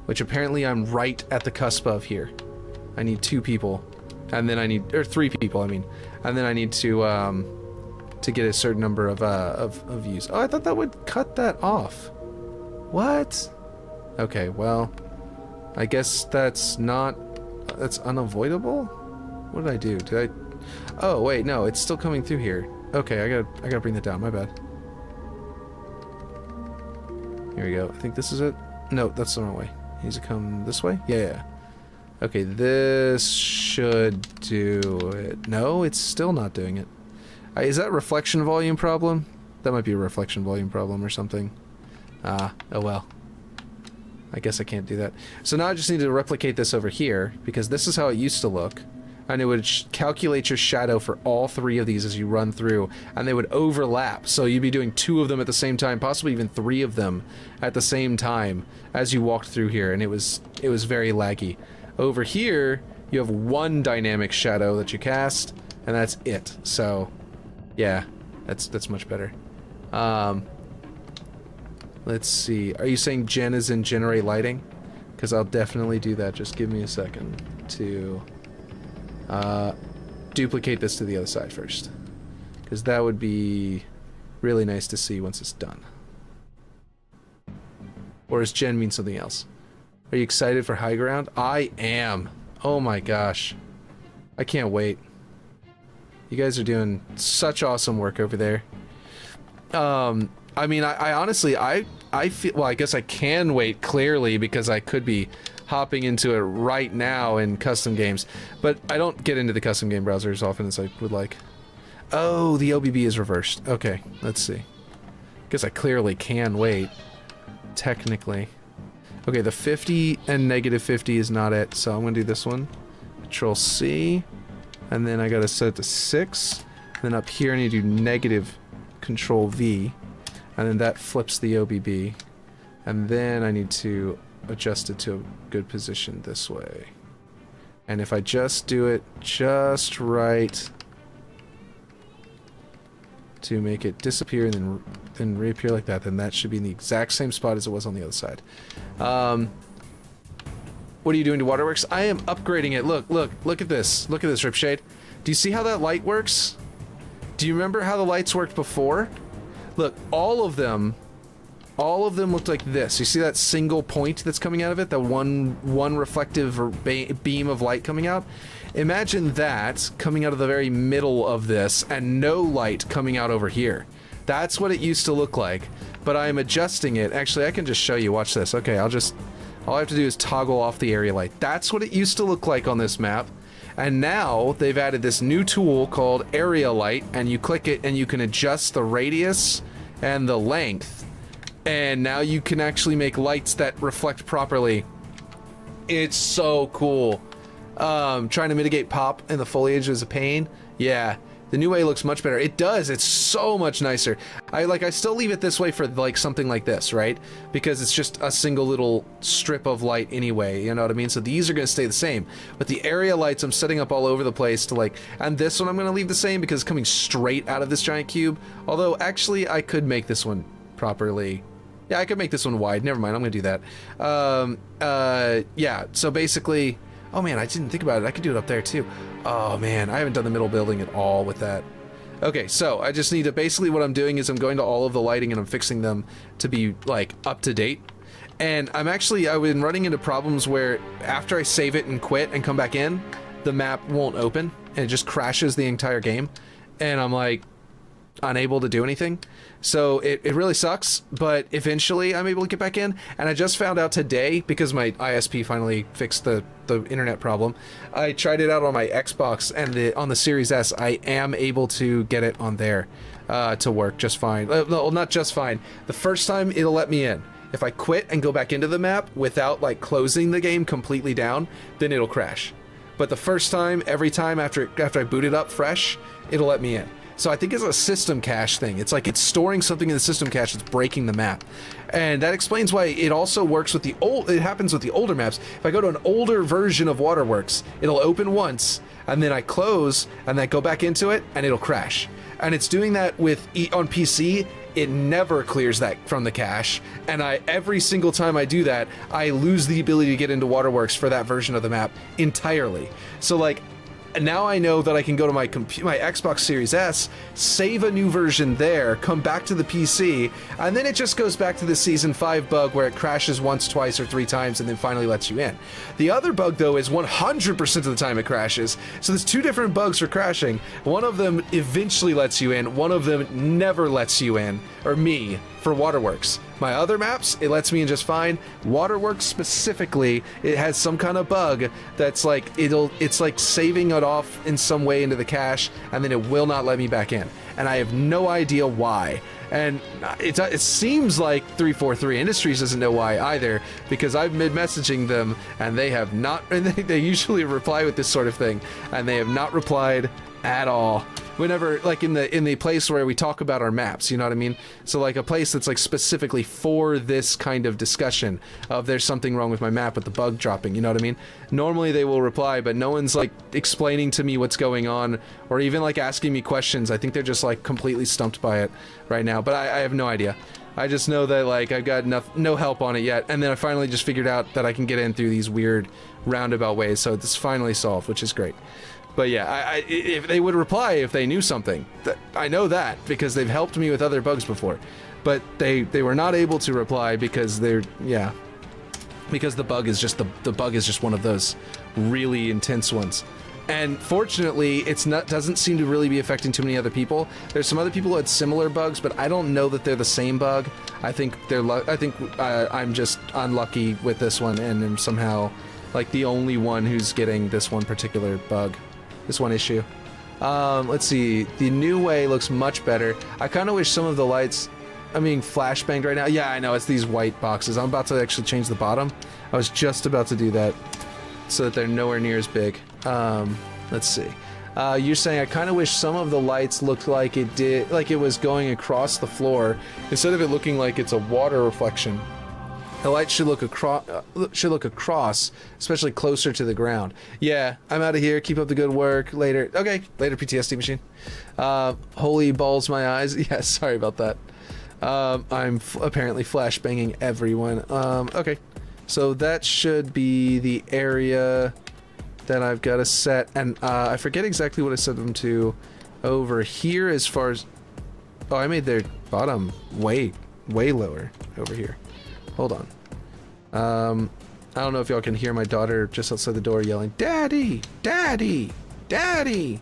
Which apparently I'm right at the cusp of here. I need 2 people, and then I need, or 3 people, I mean, and then I need to get a certain number of views. Oh, I thought that would cut that off. What? Okay, well, I guess that's unavoidable? What did I do? Did I? Oh wait, no, it's still coming through here. Okay, I gotta bring that down. My bad. Here we go. I think this is it. No, that's the wrong way. Needs to come this way. Yeah. Okay, this should do it. No, it's still not doing it. Is that reflection volume problem? That might be a reflection volume problem or something. Oh well. I guess I can't do that. So now I just need to replicate this over here, because this is how it used to look. And it would calculate your shadow for all 3 of these as you run through, and they would overlap. So you'd be doing 2 of them at the same time, possibly even 3 of them at the same time as you walked through here, and it was very laggy. Over here, you have 1 dynamic shadow that you cast, and that's it. So, yeah, that's much better. Let's see. Are you saying gen is in generate lighting? Because I'll definitely do that. Just give me a second to duplicate this to the other side first. Because that would be really nice to see once it's done. Or does gen mean something else? Are you excited for high ground? I am. Oh my gosh. I can't wait. You guys are doing such awesome work over there. I mean, I honestly, I feel, well, I guess I can wait clearly because I could be hopping into it right now in custom games, but I don't get into the custom game browser as often as I would like. Oh, the OBB is reversed. Okay, let's see. Guess I clearly can wait, technically. Okay, the 50 and -50 is not it, so I'm gonna do this one. Control C, and then I gotta set it to 6, and then up here I need to do negative Control V. And then that flips the OBB. And then I need to adjust it to a good position this way. And if I just do it just right to make it disappear and then reappear like that, then that should be in the exact same spot as it was on the other side. What are you doing to Waterworks? I am upgrading it. Look at this. Look at this, Ripshade. Do you see how that light works? Do you remember how the lights worked before? Look, all of them looked like this. You see that single point that's coming out of it? The one reflective or beam of light coming out? Imagine that coming out of the very middle of this and no light coming out over here. That's what it used to look like, but I'm adjusting it. Actually, I can just show you. Watch this. Okay, all I have to do is toggle off the area light. That's what it used to look like on this map. And now they've added this new tool called area light, and you click it and you can adjust the radius and the length, and now you can actually make lights that reflect properly. It's so cool. Trying to mitigate pop in the foliage is a pain. Yeah, the new way looks much better. It does. It's so much nicer. I still leave it this way for like something like this, right? Because it's just a single little strip of light anyway, you know what I mean? So these are going to stay the same. But the area lights I'm setting up all over the place to like, and this one I'm going to leave the same because it's coming straight out of this giant cube. Although actually I could make this one properly. Yeah, I could make this one wide. Never mind, I'm going to do that. Yeah, so basically, oh man, I didn't think about it. I could do it up there too. Oh man, I haven't done the middle building at all with that. Okay, so I just need to, basically what I'm doing is I'm going to all of the lighting and I'm fixing them to be like up to date. And I've been running into problems where after I save it and quit and come back in, the map won't open and it just crashes the entire game. And I'm like unable to do anything. So it really sucks, but eventually I'm able to get back in. And I just found out today, because my ISP finally fixed the internet problem, I tried it out on my Xbox, and on the Series S, I am able to get it on there to work just fine. No, not just fine. The first time it'll let me in. If I quit and go back into the map without like closing the game completely down, then it'll crash. But the first time, every time after I boot it up fresh, it'll let me in. So I think it's a system cache thing. It's like it's storing something in the system cache that's breaking the map. And that explains why it also works with it happens with the older maps. If I go to an older version of Waterworks, it'll open once, and then I close, and then go back into it, and it'll crash. and it's doing that with on PC. It never clears that from the cache, and every single time I do that, I lose the ability to get into Waterworks for that version of the map entirely. So like, now I know that I can go to my Xbox Series S, save a new version there, come back to the PC, and then it just goes back to the Season 5 bug where it crashes once, twice, or 3 times and then finally lets you in. The other bug, though, is 100% of the time it crashes. So there's 2 different bugs for crashing. One of them eventually lets you in, one of them never lets you in, or me, for Waterworks. My other maps, it lets me in just fine. Waterworks specifically, it has some kind of bug that's like, it's like saving it off in some way into the cache, and then it will not let me back in. And I have no idea why. And it seems like 343 Industries doesn't know why either, because I've been messaging them, and they have not, and they usually reply with this sort of thing, and they have not replied at all. Whenever, like in the place where we talk about our maps, you know what I mean? So like a place that's like specifically for this kind of discussion of there's something wrong with my map with the bug dropping, you know what I mean? Normally they will reply, but no one's like explaining to me what's going on or even like asking me questions. I think they're just like completely stumped by it right now, but I have no idea. I just know that like I've got no help on it yet, and then I finally just figured out that I can get in through these weird roundabout ways, so it's finally solved, which is great. But yeah, if they would reply if they knew something. I know that because they've helped me with other bugs before. But they were not able to reply because because the bug is just the bug is just one of those really intense ones. And fortunately, doesn't seem to really be affecting too many other people. There's some other people who had similar bugs, but I don't know that they're the same bug. I think I'm just unlucky with this one, and am somehow like the only one who's getting this one particular bug. This one issue. Let's see. The new way looks much better. I kind of wish some of the lights... I'm being flashbanged right now. Yeah, I know. It's these white boxes. I'm about to actually change the bottom. I was just about to do that so that they're nowhere near as big. Let's see. You're saying I kind of wish some of the lights looked like it was going across the floor instead of it looking like it's a water reflection. The light should look across, especially closer to the ground. Yeah, I'm out of here. Keep up the good work. Later. Okay, later, PTSD machine. Holy balls, my eyes. Yeah, sorry about that. I'm apparently flashbanging everyone. Okay, so that should be the area that I've got to set, and I forget exactly what I set them to over here as far as... Oh, I made their bottom way lower over here. Hold on. I don't know if y'all can hear my daughter just outside the door yelling, "Daddy! Daddy! Daddy!"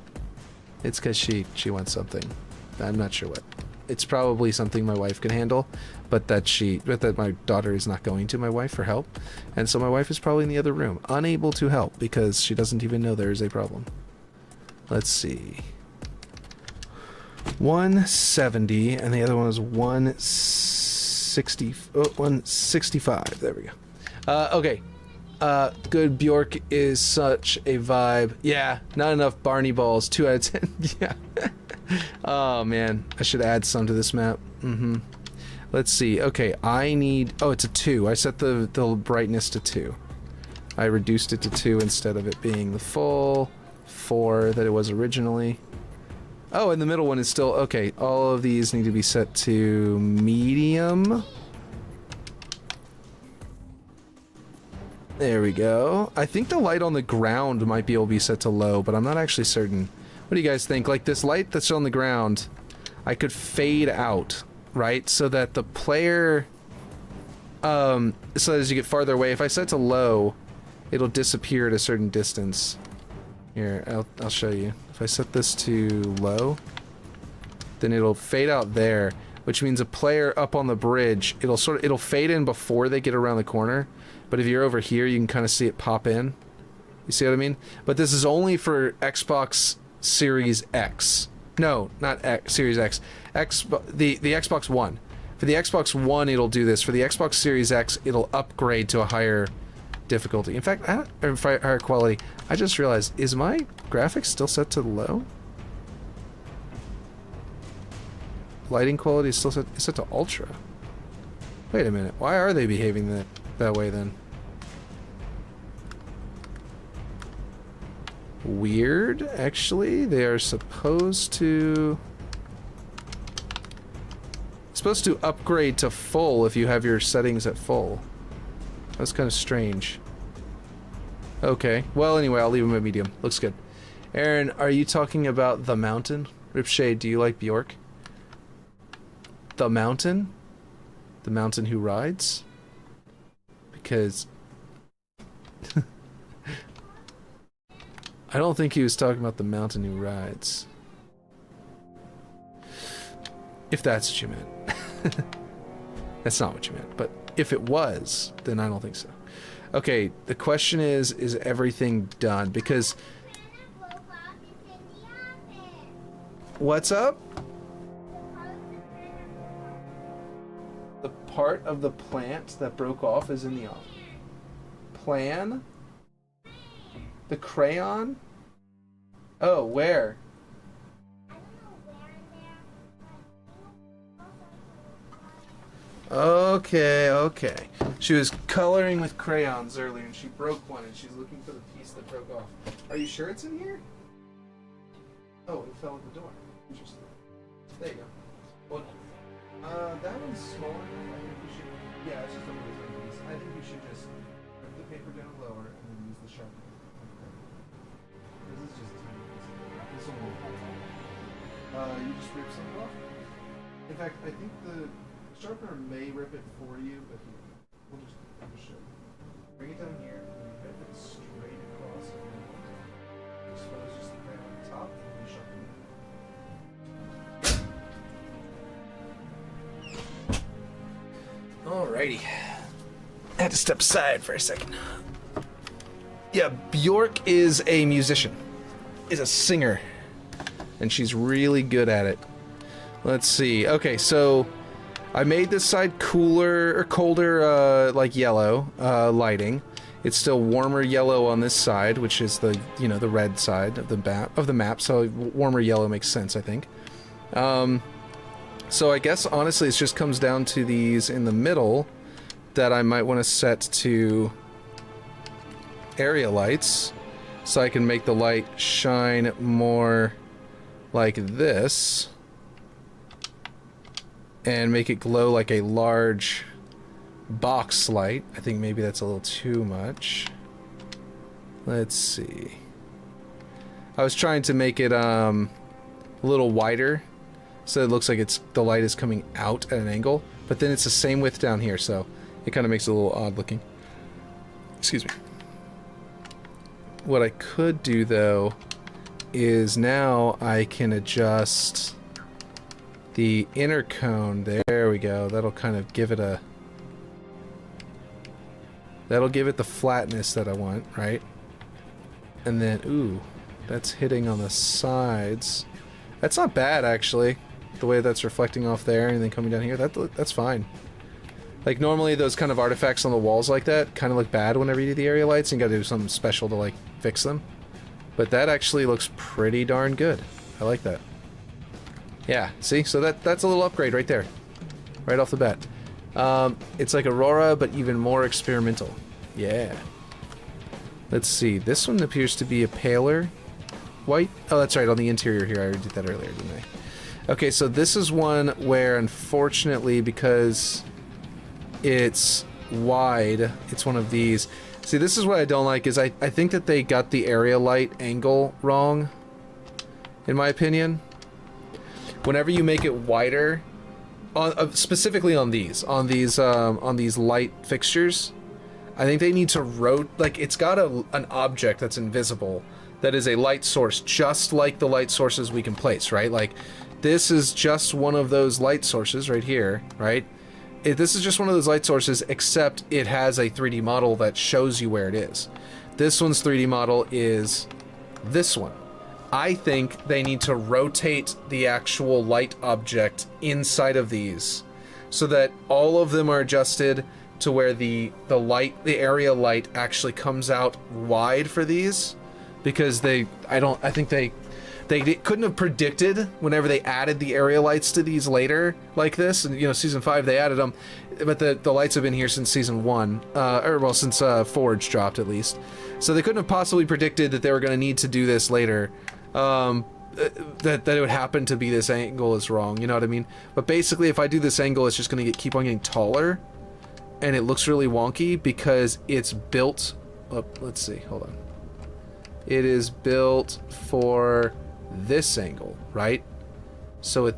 It's because she wants something. I'm not sure what. It's probably something my wife can handle, but that my daughter is not going to my wife for help, and so my wife is probably in the other room, unable to help because she doesn't even know there is a problem. Let's see. 170, and the other one is 165. There we go. Okay. Good Bjork is such a vibe. Yeah, not enough Barney balls. 2 out of 10. Yeah. Oh man, I should add some to this map. Let's see. Okay, I need... Oh, it's a 2. I set the brightness to 2. I reduced it to 2 instead of it being the full 4 that it was originally. Oh, and the middle one is still... Okay, all of these need to be set to medium. There we go. I think the light on the ground might be able to be set to low, but I'm not actually certain. What do you guys think? Like this light that's on the ground, I could fade out, right? So that the player, so as you get farther away, if I set to low, it'll disappear at a certain distance. Here, I'll show you. If I set this to low, then it'll fade out there, which means a player up on the bridge, it'll fade in before they get around the corner. But if you're over here, you can kind of see it pop in. You see what I mean? But this is only for Xbox Series X. No, not X, Series X. The Xbox One. For the Xbox One, it'll do this. For the Xbox Series X, it'll upgrade to a higher difficulty. In fact, or higher quality. I just realized, is my graphics still set to low? Lighting quality is still set to ultra. Wait a minute. Why are they behaving that way then? Weird, actually. They are supposed to... supposed to upgrade to full if you have your settings at full. That's kind of strange. Okay. Well, anyway, I'll leave him at medium. Looks good. Aaron, are you talking about the mountain? Ripshade, do you like Bjork? The mountain? The mountain who rides? Because... I don't think he was talking about the mountain who rides. If that's what you meant. That's not what you meant, but if it was, then I don't think so. Okay, the question is everything done? Because... What's up? The part of the plant that broke off is in the office. Plan? The crayon? Oh, where? Okay, okay. She was coloring with crayons earlier and she broke one and she's looking for the piece that broke off. Are you sure it's in here? Oh, it fell at the door. Interesting. There you go. Well, that one's smaller. I think we should... Yeah, it's just a really thin piece. I think we should just put the paper down lower and then use the sharpener. This is just a tiny piece. This one won't fall. You just rip some off? In fact, I think the sharpener may rip it for you, but here, we'll just show you. Bring it down here, and you rip it straight across. Expose just the crayon on the top, and you sharpen it. Alrighty. I had to step aside for a second. Yeah, Bjork is a musician. Is a singer. And she's really good at it. Let's see. Okay, so I made this side cooler or colder, like yellow lighting. It's still warmer yellow on this side, which is the the red side of the map. So warmer yellow makes sense, I think. So I guess honestly, it just comes down to these in the middle that I might want to set to area lights, so I can make the light shine more like this. And make it glow like a large box light. I think maybe that's a little too much. Let's see. I was trying to make it a little wider, so it looks like the light is coming out at an angle. But then it's the same width down here, so it kind of makes it a little odd looking. Excuse me. What I could do though is now I can adjust the inner cone. There we go. That'll kind of give it that'll give it the flatness that I want, right? And then, ooh, that's hitting on the sides. That's not bad, actually. The way that's reflecting off there and then coming down here, that's fine. Like, normally those kind of artifacts on the walls like that kind of look bad whenever you do the area lights, and you gotta do something special to, like, fix them. But that actually looks pretty darn good. I like that. Yeah, see? So that's a little upgrade right there. Right off the bat. It's like Aurora, but even more experimental. Yeah. Let's see. This one appears to be a paler white. Oh, that's right. On the interior here. I already did that earlier, didn't I? Okay, so this is one where, unfortunately, because it's wide, it's one of these. See, this is what I don't like, is I think that they got the area light angle wrong, in my opinion. Whenever you make it wider, specifically on these light fixtures, I think they need to like, it's got an object that's invisible that is a light source, just like the light sources we can place, right? Like, this is just one of those light sources right here, right? This is just one of those light sources, except it has a 3D model that shows you where it is. This one's 3D model is this one. I think they need to rotate the actual light object inside of these so that all of them are adjusted to where the area light actually comes out wide for these, because I think they couldn't have predicted whenever they added the area lights to these later like this, and season 5 they added them, but the lights have been here since season 1, or well, since Forge dropped at least, so they couldn't have possibly predicted that they were going to need to do this later. that it would happen to be this angle is wrong, you know what I mean? But basically, if I do this angle, it's just going to keep on getting taller, and it looks really wonky because it's built... Oh, let's see, hold on. It is built for this angle, right? So it...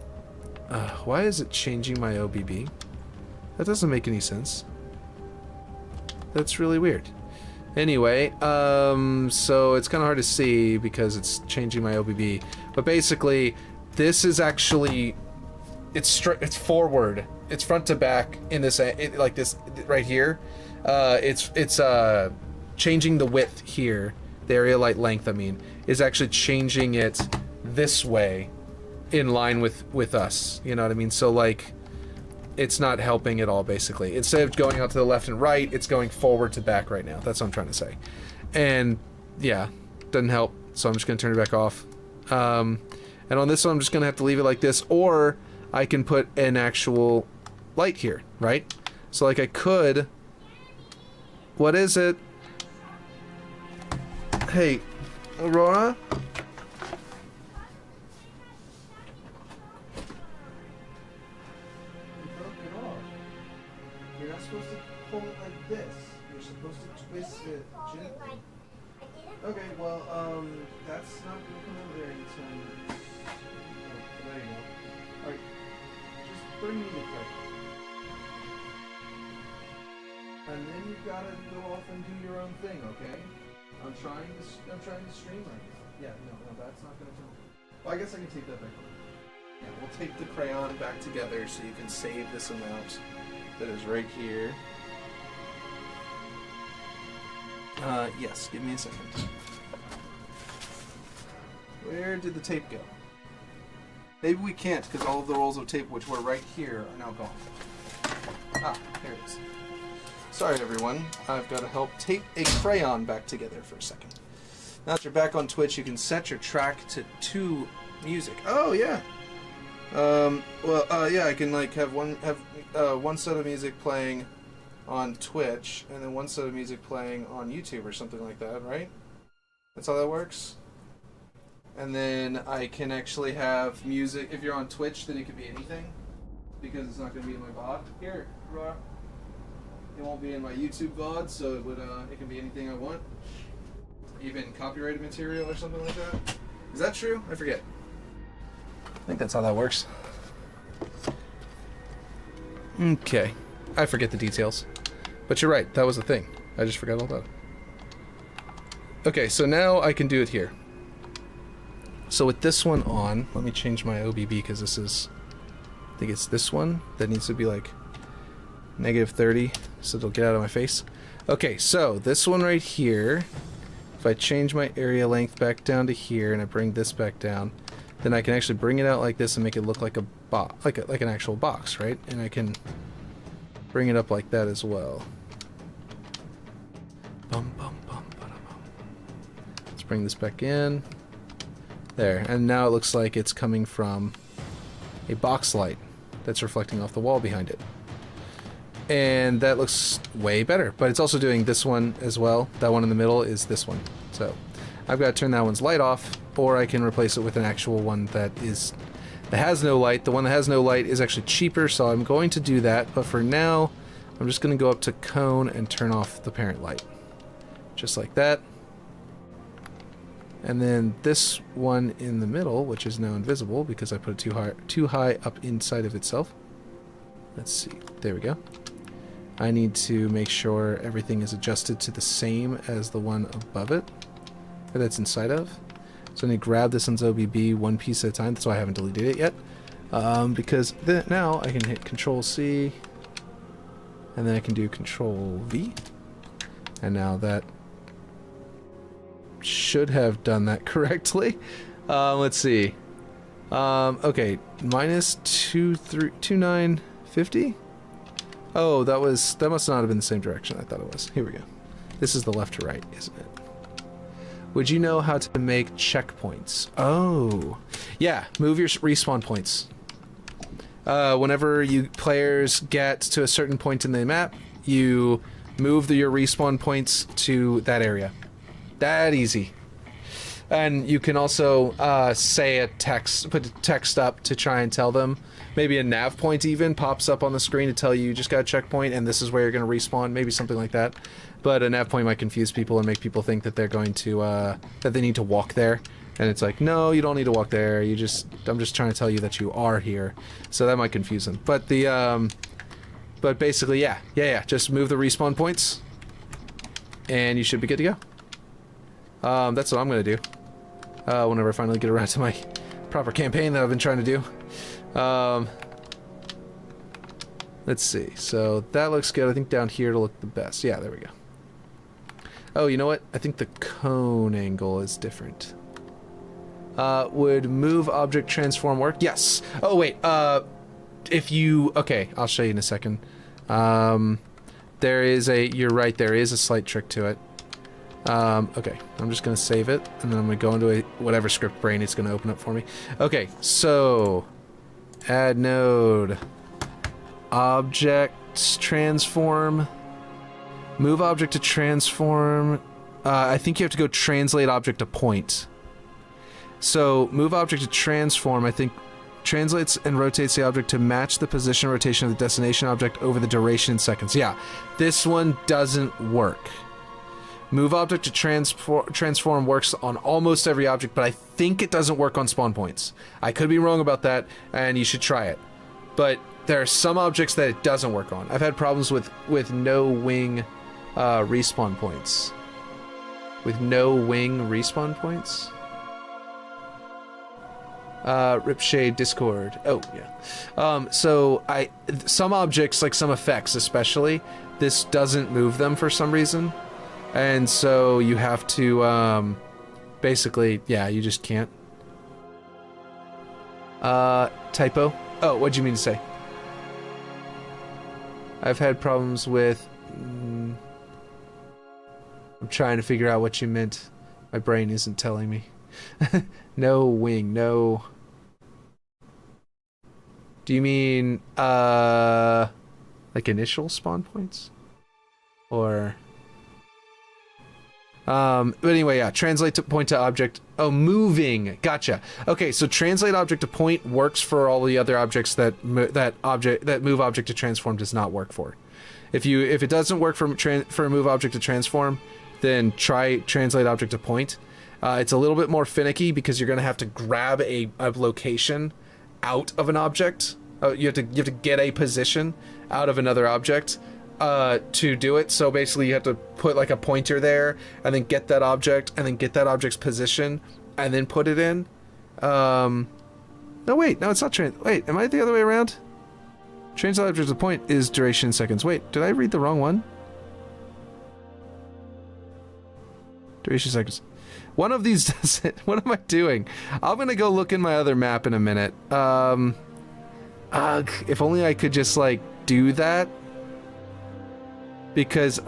why is it changing my OBB? That doesn't make any sense. That's really weird. Anyway, so it's kind of hard to see because it's changing my OBB. But basically, this is actually, it's forward. It's front to back in this, like this right here. It's changing the width here. The area light length, I mean, is actually changing it this way in line with us. You know what I mean? So like, it's not helping at all, basically. Instead of going out to the left and right, it's going forward to back right now. That's what I'm trying to say. And, yeah, doesn't help, so I'm just going to turn it back off. And on this one, I'm just going to have to leave it like this, or I can put an actual light here, right? So, like, I could... What is it? Hey, Aurora? You're not supposed to pull it like this. You're supposed to twist it gently. Okay, well, that's not going to come over there anytime. Oh, there you go. Alright, just bring me the clip. And then you've got to go off and do your own thing, okay? I'm trying to stream right now. Yeah, no, that's not going to come. Well, I guess I can take that back on. Yeah, we'll take the crayon back together so you can save this amount. That is right here. Yes, give me a second. Where did the tape go? Maybe we can't because all of the rolls of tape which were right here are now gone. Ah, here it is. Sorry everyone, I've got to help tape a crayon back together for a second. Now that you're back on Twitch, you can set your track to music. Oh yeah. Yeah, I can like have one set of music playing on Twitch and then one set of music playing on YouTube or something like that, right? That's how that works. And then I can actually have music. If you're on Twitch, then it could be anything because it's not going to be in my VOD. Here, it won't be in my YouTube VOD, so it can be anything I want. Even copyrighted material or something like that. Is that true? I forget. I think that's how that works. Okay. I forget the details. But you're right, that was the thing. I just forgot all that. Okay, so now I can do it here. So with this one on, let me change my OBB because this is... I think it's this one that needs to be like -30 so it'll get out of my face. Okay, so this one right here, if I change my area length back down to here and I bring this back down, then I can actually bring it out like this and make it look like a box, like an actual box, right? And I can bring it up like that as well. Bum, bum, bum, bum. Let's bring this back in. There, and now it looks like it's coming from a box light that's reflecting off the wall behind it. And that looks way better, but it's also doing this one as well. That one in the middle is this one. So I've got to turn that one's light off, or I can replace it with an actual one that has no light. The one that has no light is actually cheaper, so I'm going to do that. But for now, I'm just going to go up to cone and turn off the parent light. Just like that. And then this one in the middle, which is now invisible because I put it too high up inside of itself. Let's see. There we go. I need to make sure everything is adjusted to the same as the one above it, or that's inside of. So I need to grab this one's OBB one piece at a time. That's why I haven't deleted it yet. Because now I can hit Control C, and then I can do Control V. And now that should have done that correctly. Let's see. Okay, -2950. Oh, that must not have been the same direction I thought it was. Here we go. This is the left to right, isn't it? Would you know how to make checkpoints? Oh, yeah. Move your respawn points. Whenever you players get to a certain point in the map, you move your respawn points to that area. That easy. And you can also say a text, put a text up to try and tell them. Maybe a nav point even pops up on the screen to tell you just got a checkpoint and this is where you're going to respawn. Maybe something like that. But a nav point might confuse people and make people think that they're going to that they need to walk there. And it's like, no, you don't need to walk there. I'm just trying to tell you that you are here. So that might confuse them. But but basically, yeah. Just move the respawn points, and you should be good to go. That's what I'm gonna do. Whenever I finally get around to my proper campaign that I've been trying to do. Let's see. So that looks good. I think down here it'll look the best. Yeah, there we go. Oh, you know what? I think the cone angle is different. Would move object transform work? Yes. Oh, wait. If you... Okay, I'll show you in a second. There is a... You're right, there is a slight trick to it. Okay, I'm just going to save it, and then I'm going to go into a whatever script brain it's going to open up for me. Okay, so... Add node. Object transform. Move object to transform. I think you have to go translate object to point. So, move object to transform, I think, translates and rotates the object to match the position and rotation of the destination object over the duration in seconds. Yeah, this one doesn't work. Move object to transform works on almost every object, but I think it doesn't work on spawn points. I could be wrong about that, and you should try it. But there are some objects that it doesn't work on. I've had problems with no wing respawn points. With no wing respawn points? Ripshade Discord. Oh, yeah. So some objects, like some effects especially, this doesn't move them for some reason. And so you have to, basically, yeah, you just can't. Typo? Oh, what'd you mean to say? I've had problems with... I'm trying to figure out what you meant. My brain isn't telling me. No wing, no... Do you mean, like initial spawn points? Or... but anyway, yeah, translate to point to object. Oh, moving. Gotcha. Okay, so translate object to point works for all the other objects that move object to transform does not work for. If it doesn't work for move object to transform, then try translate object to point. It's a little bit more finicky because you're going to have to grab a location out of an object. You have to get a position out of another object to do it. So basically you have to put like a pointer there and then get that object and then get that object's position and then put it in. No, wait, no, it's not wait, am I the other way around? Translate object to point is duration in seconds. Wait, did I read the wrong one? Duration seconds. One of these does it. What am I doing? I'm gonna go look in my other map in a minute. If only I could just like do that. Because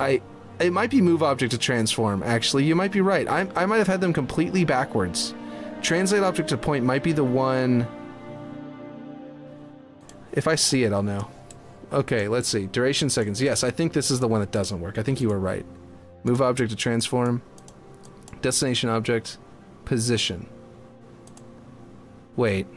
it might be move object to transform, actually. You might be right. I might have had them completely backwards. Translate object to point might be the one... If I see it, I'll know. Okay, let's see. Duration seconds. Yes, I think this is the one that doesn't work. I think you were right. Move object to transform. Destination object. Position. Wait.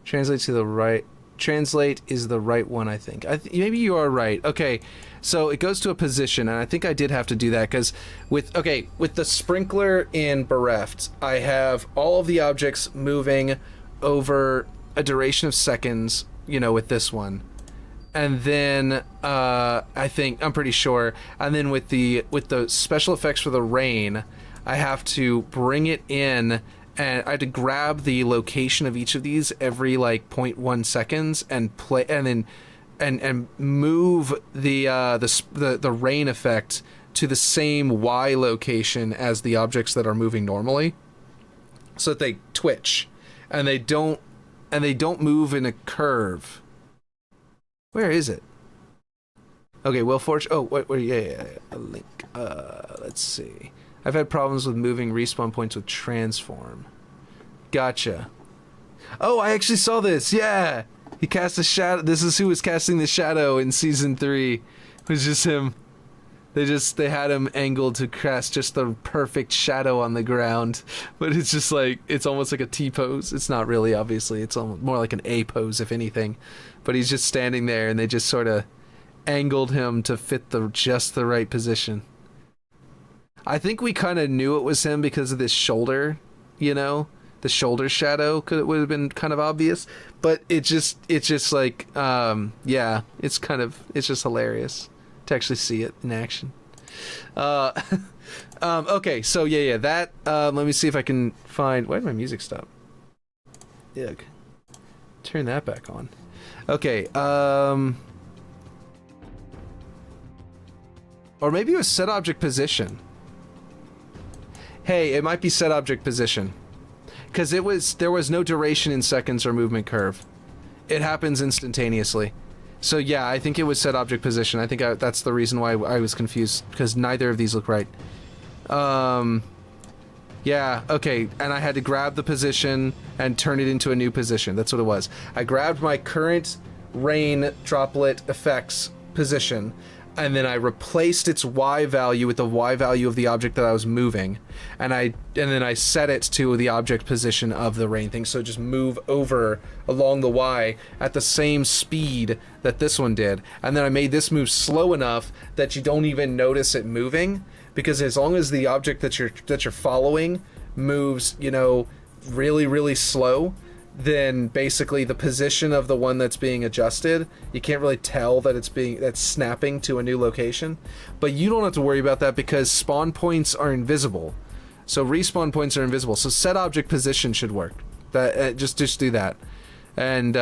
Translate to the right... Translate is the right one, I think. Maybe you are right. Okay, so it goes to a position, and I think I did have to do that, because with the sprinkler in Bereft, I have all of the objects moving over a duration of seconds, you know, with this one. And then, I'm pretty sure, and then with the special effects for the rain, I have to bring it in, and I had to grab the location of each of these every like 0.1 seconds and play, and then and move the rain effect to the same Y location as the objects that are moving normally, so that they twitch and they don't move in a curve. Where is it? Okay, well, yeah, a link. Let's see. I've had problems with moving respawn points with transform. Gotcha. Oh, I actually saw this. Yeah, he cast a shadow. This is who was casting the shadow in season 3. It was just him. They had him angled to cast just the perfect shadow on the ground, but it's just like, it's almost like a T pose. It's not really, obviously. It's almost more like an A pose, if anything. But he's just standing there, and they just sort of angled him to fit just the right position. I think we kind of knew it was him because of this shoulder, you know? The shoulder shadow would have been kind of obvious, but it's just like, yeah, it's just hilarious to actually see it in action. Okay, so yeah, that, let me see if I can find, why did my music stop? Yuck. Turn that back on. Okay, or maybe it was set object position. Hey, it might be set object position. Because there was no duration in seconds or movement curve. It happens instantaneously. So yeah, I think it was set object position. I think that's the reason why I was confused, because neither of these look right. Yeah, okay, and I had to grab the position and turn it into a new position. That's what it was. I grabbed my current rain droplet effects position, and then I replaced its Y value with the Y value of the object that I was moving, and then I set it to the object position of the rain thing, so just move over along the Y at the same speed that this one did, and then I made this move slow enough that you don't even notice it moving, because as long as the object that you're following moves, you know, really, really slow, then basically the position of the one that's being adjusted, you can't really tell that that's snapping to a new location. But you don't have to worry about that because spawn points are invisible. So respawn points are invisible. So set object position should work. That just do that. And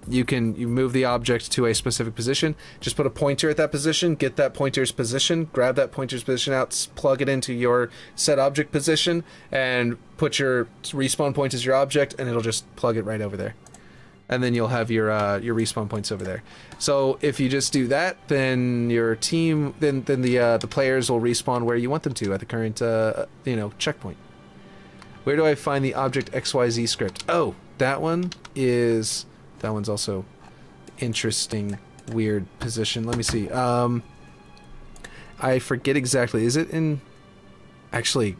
you move the object to a specific position. Just put a pointer at that position, get that pointer's position, grab that pointer's position out, plug it into your set object position, and put your respawn point as your object, and it'll just plug it right over there. And then you'll have your respawn points over there. So if you just do that, then your team, then the players will respawn where you want them to at the current checkpoint. Where do I find the object XYZ script? Oh, that one's also interesting, weird position. Let me see. I forget exactly. Is it in... Actually,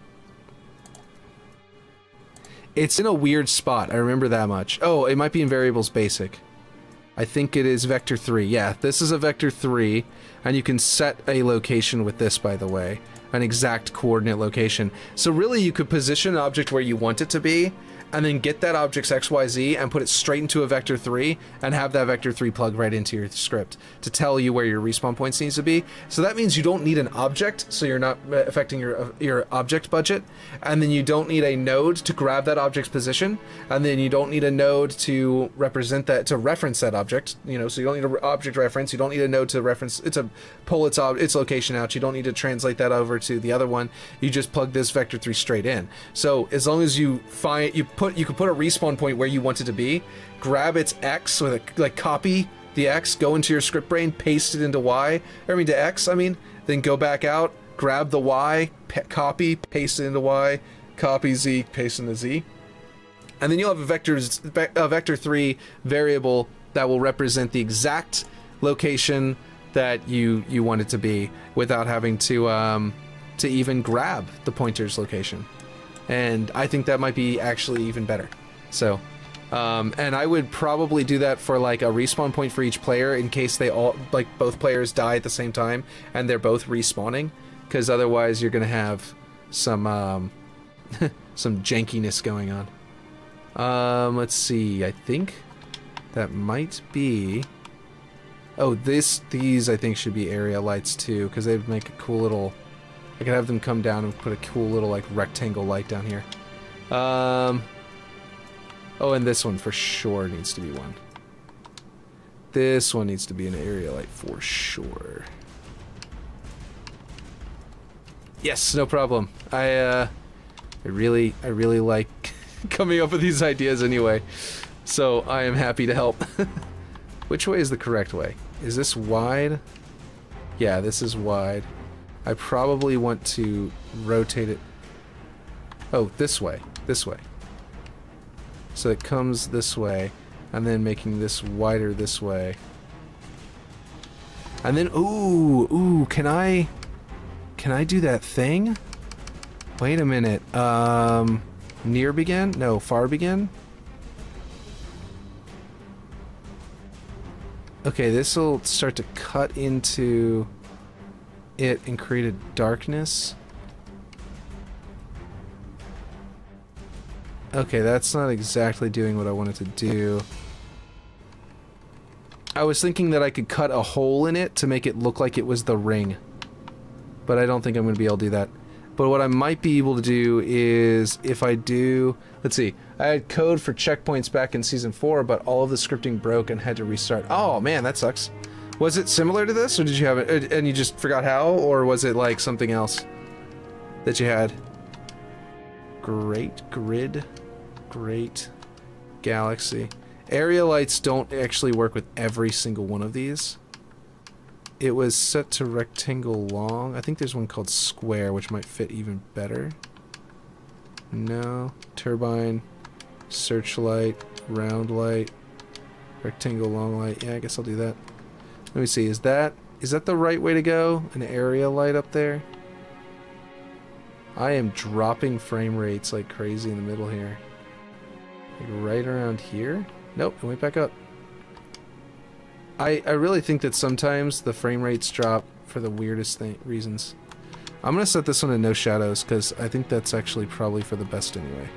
it's in a weird spot. I remember that much. Oh, it might be in variables basic. I think it is vector 3. Yeah, this is a vector 3, and you can set a location with this, by the way. An exact coordinate location. So really you could position an object where you want it to be, and then get that object's XYZ and put it straight into a vector 3 and have that vector 3 plug right into your script to tell you where your respawn points needs to be. So that means you don't need an object, so you're not affecting your object budget, and then you don't need a node to grab that object's position, and then you don't need a node to represent that, to reference that object, you know, so you don't need an object reference, you don't need a node to reference, pull its location out, you don't need to translate that over to the other one, you just plug this vector 3 straight in. So as long as you can put a respawn point where you want it to be, grab its X, so like copy the X, go into your script brain, paste it into Y, to X, then go back out, grab the Y, copy, paste it into Y, copy Z, paste into Z, and then you'll have a vector 3 variable that will represent the exact location that you want it to be without having to even grab the pointer's location. And I think that might be actually even better. So, and I would probably do that for like a respawn point for each player in case they all, like both players die at the same time and they're both respawning, because otherwise you're gonna have some some jankiness going on. Let's see, I think that might be... Oh, these I think should be area lights too, because they'd make a cool little... I could have them come down and put a cool little like rectangle light down here. Oh, and this one for sure needs to be one. This one needs to be an area light for sure. Yes, no problem. I really like coming up with these ideas anyway. So I am happy to help. Which way is the correct way? Is this wide? Yeah, this is wide. I probably want to rotate it. Oh, this way. This way. So it comes this way, and then making this wider this way. And then, ooh, can I... Can I do that thing? Wait a minute. Near begin? No, far begin? Okay, this will start to cut into it and create a darkness. Okay, that's not exactly doing what I wanted to do. I was thinking that I could cut a hole in it to make it look like it was the ring. But I don't think I'm going to be able to do that. But what I might be able to do is, if I do... Let's see. I had code for checkpoints back in Season 4, but all of the scripting broke and had to restart. Oh, man, that sucks. Was it similar to this, or did you have it... And you just forgot how, or was it, like, something else that you had? Great grid. Great galaxy. Area lights don't actually work with every single one of these. It was set to rectangle long. I think there's one called square, which might fit even better. No. Turbine, searchlight, round light, rectangle long light. Yeah, I guess I'll do that. Let me see. Is that the right way to go? An area light up there? I am dropping frame rates like crazy in the middle here. Like right around here? Nope, it went back up. I really think that sometimes the frame rates drop for the weirdest reasons. I'm gonna set this one to no shadows because I think that's actually probably for the best anyway.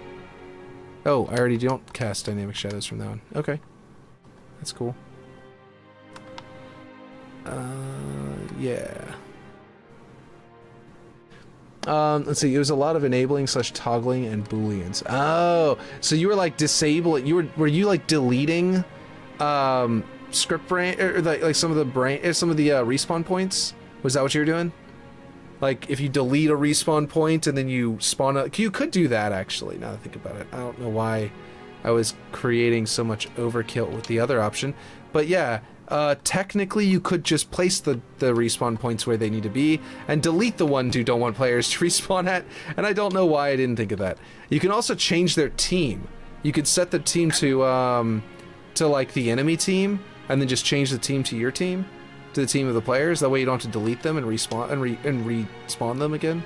Oh, I already don't cast dynamic shadows from that one. Okay, that's cool. Yeah. Let's see. It was a lot of enabling / toggling and booleans. Oh, so you were like disabling. Were you like deleting, script brain or like some of the respawn points? Was that what you were doing? Like if you delete a respawn point and then you spawn a, you could do that actually. Now that I think about it, I don't know why I was creating so much overkill with the other option, but yeah. Technically you could just place the respawn points where they need to be and delete the ones you don't want players to respawn at, and I don't know why I didn't think of that. You can also change their team. You could set the team to like the enemy team and then just change the team to your team, to the team of the players. That way you don't have to delete them and respawn and respawn them again.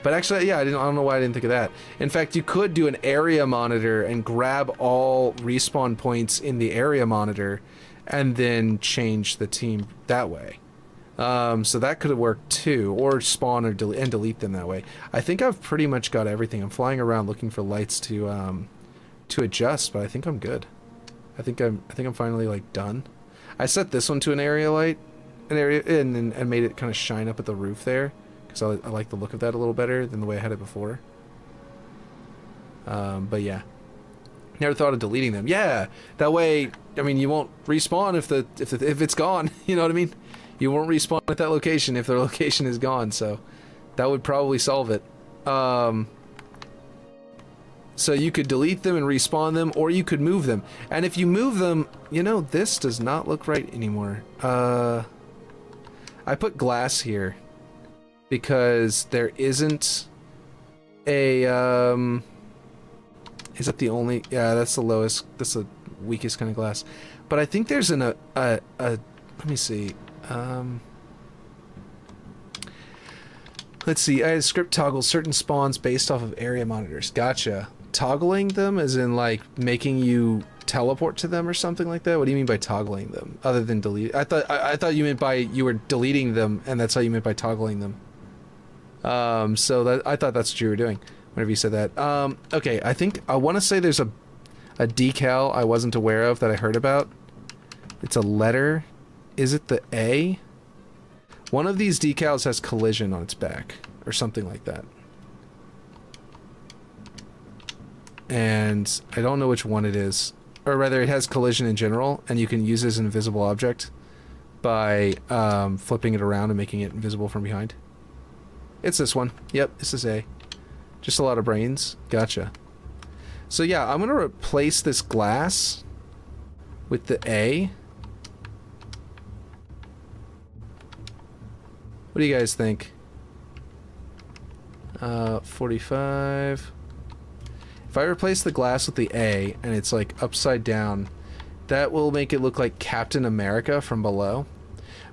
But actually, yeah, I don't know why I didn't think of that. In fact, you could do an area monitor and grab all respawn points in the area monitor and then change the team that way. So that could have worked too, or spawn or delete them that way. I think I've pretty much got everything. I'm flying around looking for lights to adjust, but I think I'm good. I think I'm finally like done. I set this one to an area light, and made it kind of shine up at the roof there. So I like the look of that a little better than the way I had it before. But yeah, never thought of deleting them. Yeah, that way, I mean, you won't respawn if it's gone. You know what I mean? You won't respawn at that location if the location is gone. So that would probably solve it. So you could delete them and respawn them, or you could move them. And if you move them, you know, this does not look right anymore. I put glass here. Because there isn't a, is that the only, yeah, that's the lowest, that's the weakest kind of glass. But I think there's let me see, let's see, I had script toggle certain spawns based off of area monitors. Gotcha. Toggling them as in like making you teleport to them or something like that? What do you mean by toggling them? Other than delete? I thought you meant by you were deleting them and that's how you meant by toggling them. So that I thought that's what you were doing whenever you said that. Okay, I think I want to say there's a decal I wasn't aware of that I heard about. It's a letter. Is it the A? One of these decals has collision on its back or something like that. And I don't know which one it is. Or rather, it has collision in general, and you can use it as an invisible object by flipping it around and making it invisible from behind. It's this one. Yep, this is A. Just a lot of brains. Gotcha. So yeah, I'm going to replace this glass with the A. What do you guys think? 45. If I replace the glass with the A and it's like upside down, that will make it look like Captain America from below.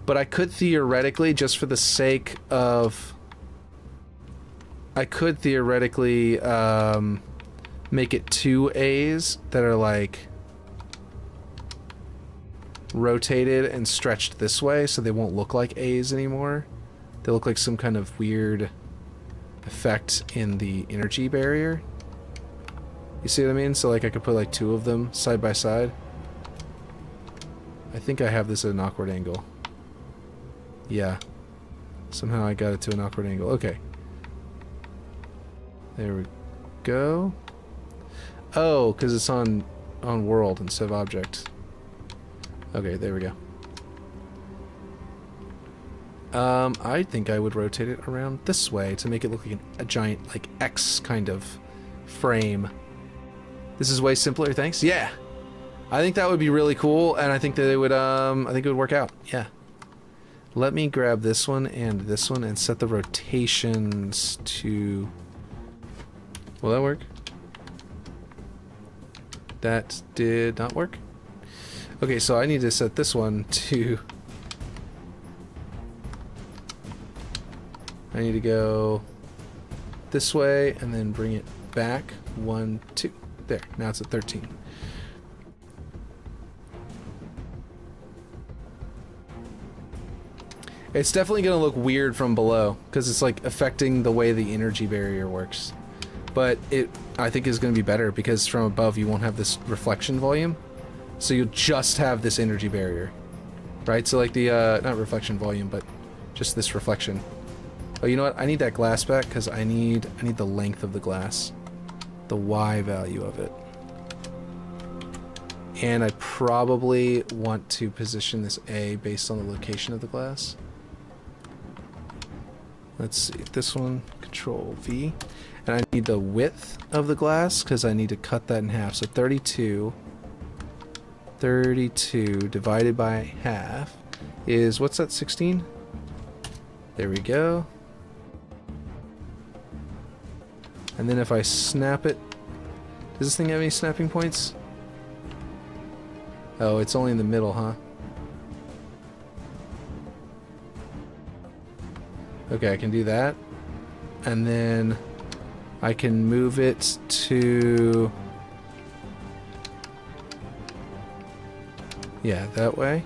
But I could theoretically, just for the sake of... I could theoretically make it 2 A's that are like rotated and stretched this way, so they won't look like A's anymore. They look like some kind of weird effect in the energy barrier. You see what I mean? So like I could put like 2 of them side by side. I think I have this at an awkward angle. Yeah. Somehow I got it to an awkward angle. Okay. There we go. Oh, because it's on world instead of object. Okay, there we go. I think I would rotate it around this way to make it look like a giant, like, X kind of frame. This is way simpler, thanks? Yeah! I think that would be really cool, and I think that it would, I think it would work out. Yeah. Let me grab this one and set the rotations to... Will that work? That did not work? Okay, so I need to set this one to... I need to go this way and then bring it back. 1, 2. There, now it's at 13. It's definitely going to look weird from below because it's like affecting the way the energy barrier works. But it, I think, is going to be better because from above you won't have this reflection volume. So you'll just have this energy barrier. Right? So like the, not reflection volume, but just this reflection. Oh, you know what? I need that glass back because I need the length of the glass. The Y value of it. And I probably want to position this A based on the location of the glass. Let's see. This one, Control V. And I need the width of the glass because I need to cut that in half. So 32 divided by half is, what's that, 16? There we go. And then if I snap it, does this thing have any snapping points? Oh, it's only in the middle, huh? Okay, I can do that. And then I can move it to... Yeah, that way.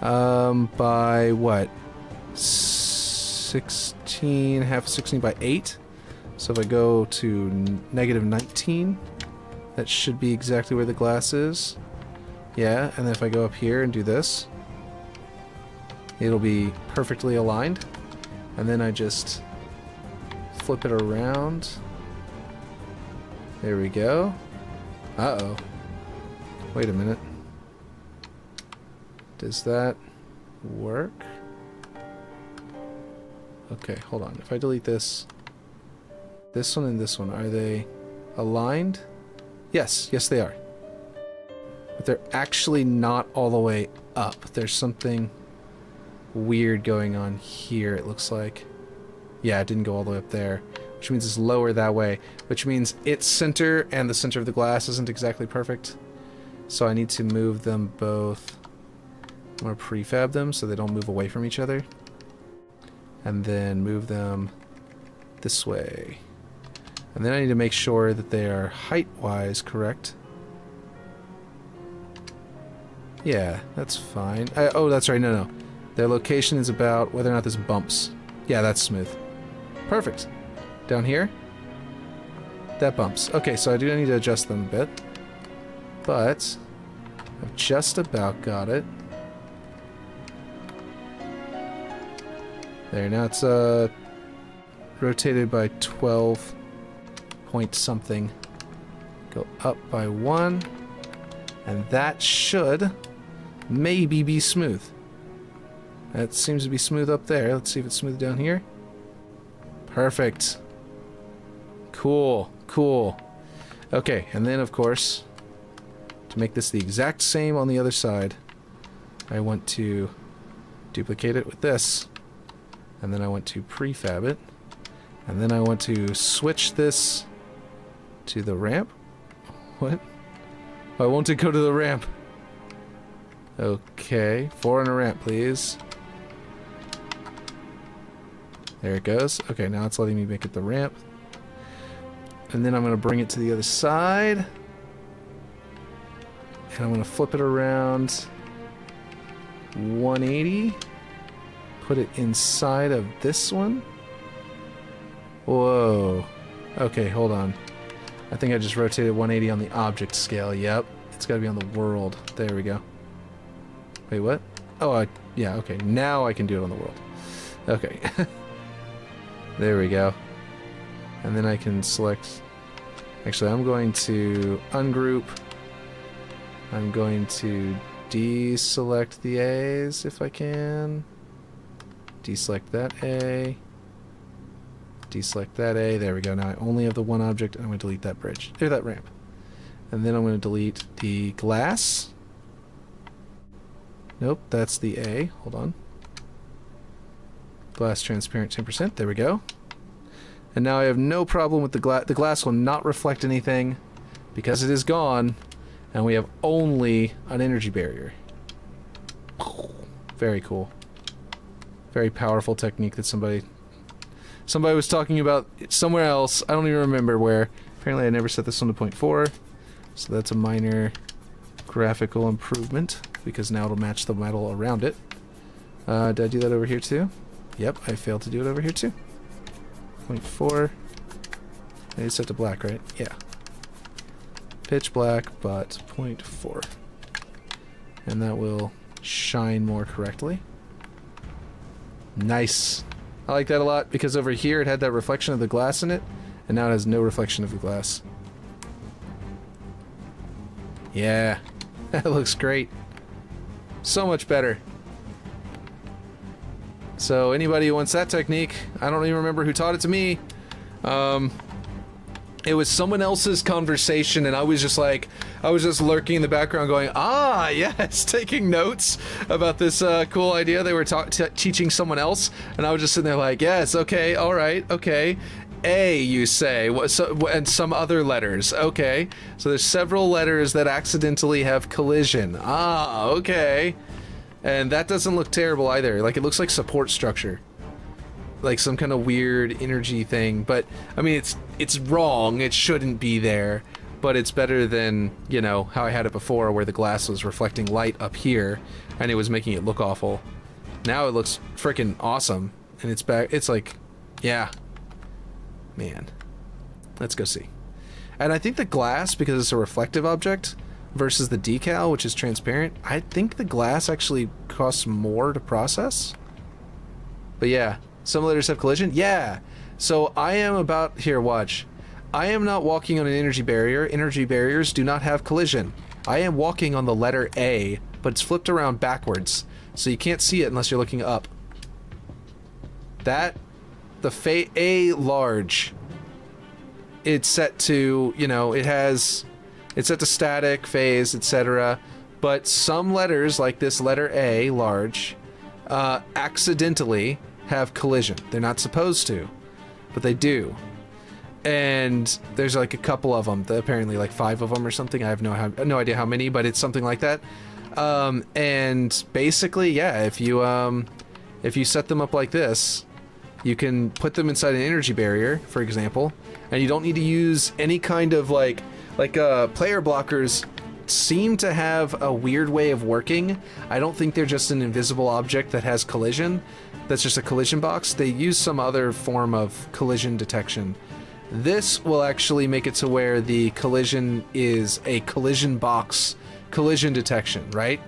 By what? 16, half 16 by 8. So if I go to negative 19, that should be exactly where the glass is. Yeah, and then if I go up here and do this, it'll be perfectly aligned. And then I just flip it around. There we go. Uh-oh. Wait a minute. Does that work? Okay, hold on. If I delete this... This one and this one, are they aligned? Yes, yes they are. But they're actually not all the way up. There's something weird going on here, it looks like. Yeah, it didn't go all the way up there, which means it's lower that way, which means its center and the center of the glass isn't exactly perfect. So I need to move them both. I'm going to prefab them so they don't move away from each other. And then move them this way. And then I need to make sure that they are height-wise correct. Yeah, that's fine. Oh, that's right. No. Their location is about whether or not there's bumps. Yeah, that's smooth. Perfect. Down here? That bumps. Okay, so I do need to adjust them a bit. But I've just about got it. There, now it's rotated by 12 point something. Go up by 1. And that should maybe be smooth. That seems to be smooth up there. Let's see if it's smooth down here. Perfect. Cool, cool. Okay, and then of course, to make this the exact same on the other side, I want to duplicate it with this. And then I want to prefab it. And then I want to switch this to the ramp. What? Why won't it go to the ramp? Okay, 4 on a ramp, please. There it goes. Okay, now it's letting me make it the ramp. And then I'm going to bring it to the other side. And I'm going to flip it around 180. Put it inside of this one. Whoa. Okay, hold on. I think I just rotated 180 on the object scale. Yep. It's got to be on the world. There we go. Wait, what? Oh, yeah, okay. Now I can do it on the world. Okay. There we go. And then I can select... Actually, I'm going to ungroup. I'm going to deselect the A's if I can. Deselect that A. Deselect that A. There we go. Now I only have the one object, and I'm going to delete that bridge. Or that ramp. And then I'm going to delete the glass. Nope, that's the A. Hold on. Glass transparent 10%. There we go. And now I have no problem with the glass. The glass will not reflect anything because it is gone, and we have only an energy barrier. Very cool. Very powerful technique that somebody was talking about somewhere else. I don't even remember where. Apparently I never set this one to 0.4, so that's a minor graphical improvement because now it'll match the metal around it. Did I do that over here too? Yep, I failed to do it over here too. 0.4. It's set to black, right? Yeah. Pitch black, but 0.4. And that will shine more correctly. Nice. I like that a lot because over here it had that reflection of the glass in it, and now it has no reflection of the glass. Yeah. That looks great. So much better. So anybody who wants that technique, I don't even remember who taught it to me. It was someone else's conversation, and I was just lurking in the background going, ah, yes, taking notes about this cool idea they were teaching someone else, and I was just sitting there like, yes, okay, all right, okay. A, you say, and some other letters, okay. So there's several letters that accidentally have collision. Ah, okay. And that doesn't look terrible either. Like, it looks like support structure. Like some kind of weird energy thing. But, I mean, it's wrong. It shouldn't be there. But it's better than, you know, how I had it before where the glass was reflecting light up here and it was making it look awful. Now it looks freaking awesome. And it's back. It's like, yeah. Man. Let's go see. And I think the glass, because it's a reflective object, versus the decal, which is transparent, I think the glass actually costs more to process. But yeah, some letters have collision. Yeah. So I am about... Here, watch. I am not walking on an energy barrier. Energy barriers do not have collision. I am walking on the letter A, but it's flipped around backwards. So you can't see it unless you're looking up. That... The A large. It's set to, you know, it's set to static, phase, etc. But some letters, like this letter A, large, accidentally have collision. They're not supposed to, but they do. And there's like a couple of them, apparently like 5 of them or something. I have no idea how many, but it's something like that. And basically, yeah, if you set them up like this, you can put them inside an energy barrier, for example, and you don't need to use any kind of like player blockers seem to have a weird way of working. I don't think they're just an invisible object that has collision. That's just a collision box. They use some other form of collision detection. This will actually make it to where the collision is a collision box collision detection, right?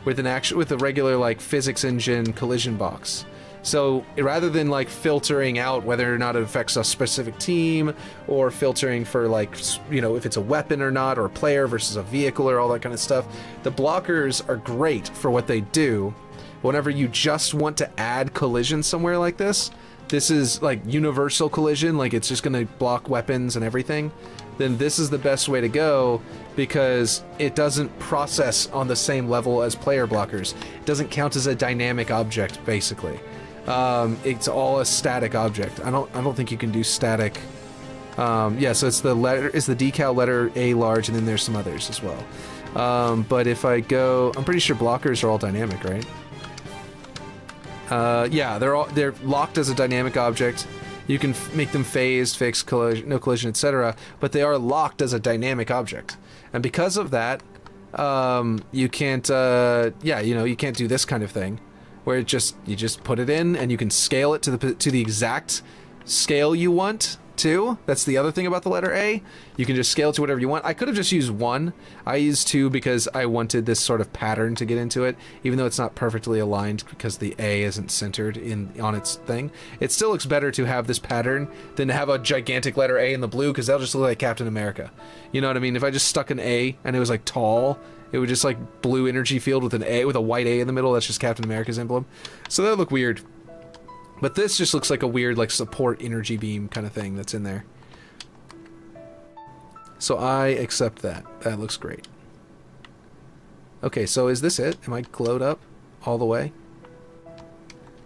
With a regular like physics engine collision box. So rather than like filtering out whether or not it affects a specific team or filtering for like, you know, if it's a weapon or not, or a player versus a vehicle or all that kind of stuff, the blockers are great for what they do. Whenever you just want to add collision somewhere like this is like universal collision, like it's just going to block weapons and everything, then this is the best way to go because it doesn't process on the same level as player blockers. It doesn't count as a dynamic object, basically. It's all a static object. I don't think you can do static. Yeah, so it's the decal letter A large, and then there's some others as well. But if I go, I'm pretty sure blockers are all dynamic, right? Yeah, they're locked as a dynamic object. You can make them phased, fixed, collision, no collision, etc. But they are locked as a dynamic object, and because of that, you can't. Yeah, you know, you can't do this kind of thing, where you just put it in and you can scale it to the exact scale you want to. That's the other thing about the letter A. You can just scale it to whatever you want. I could have just used 1. I used 2 because I wanted this sort of pattern to get into it, even though it's not perfectly aligned because the A isn't centered on its thing. It still looks better to have this pattern than to have a gigantic letter A in the blue, because that'll just look like Captain America. You know what I mean? If I just stuck an A and it was like tall, it would just like blue energy field with an A, with a white A in the middle. That's just Captain America's emblem. So that would look weird. But this just looks like a weird, like, support energy beam kind of thing that's in there. So I accept that. That looks great. Okay, so is this it? Am I glowed up all the way?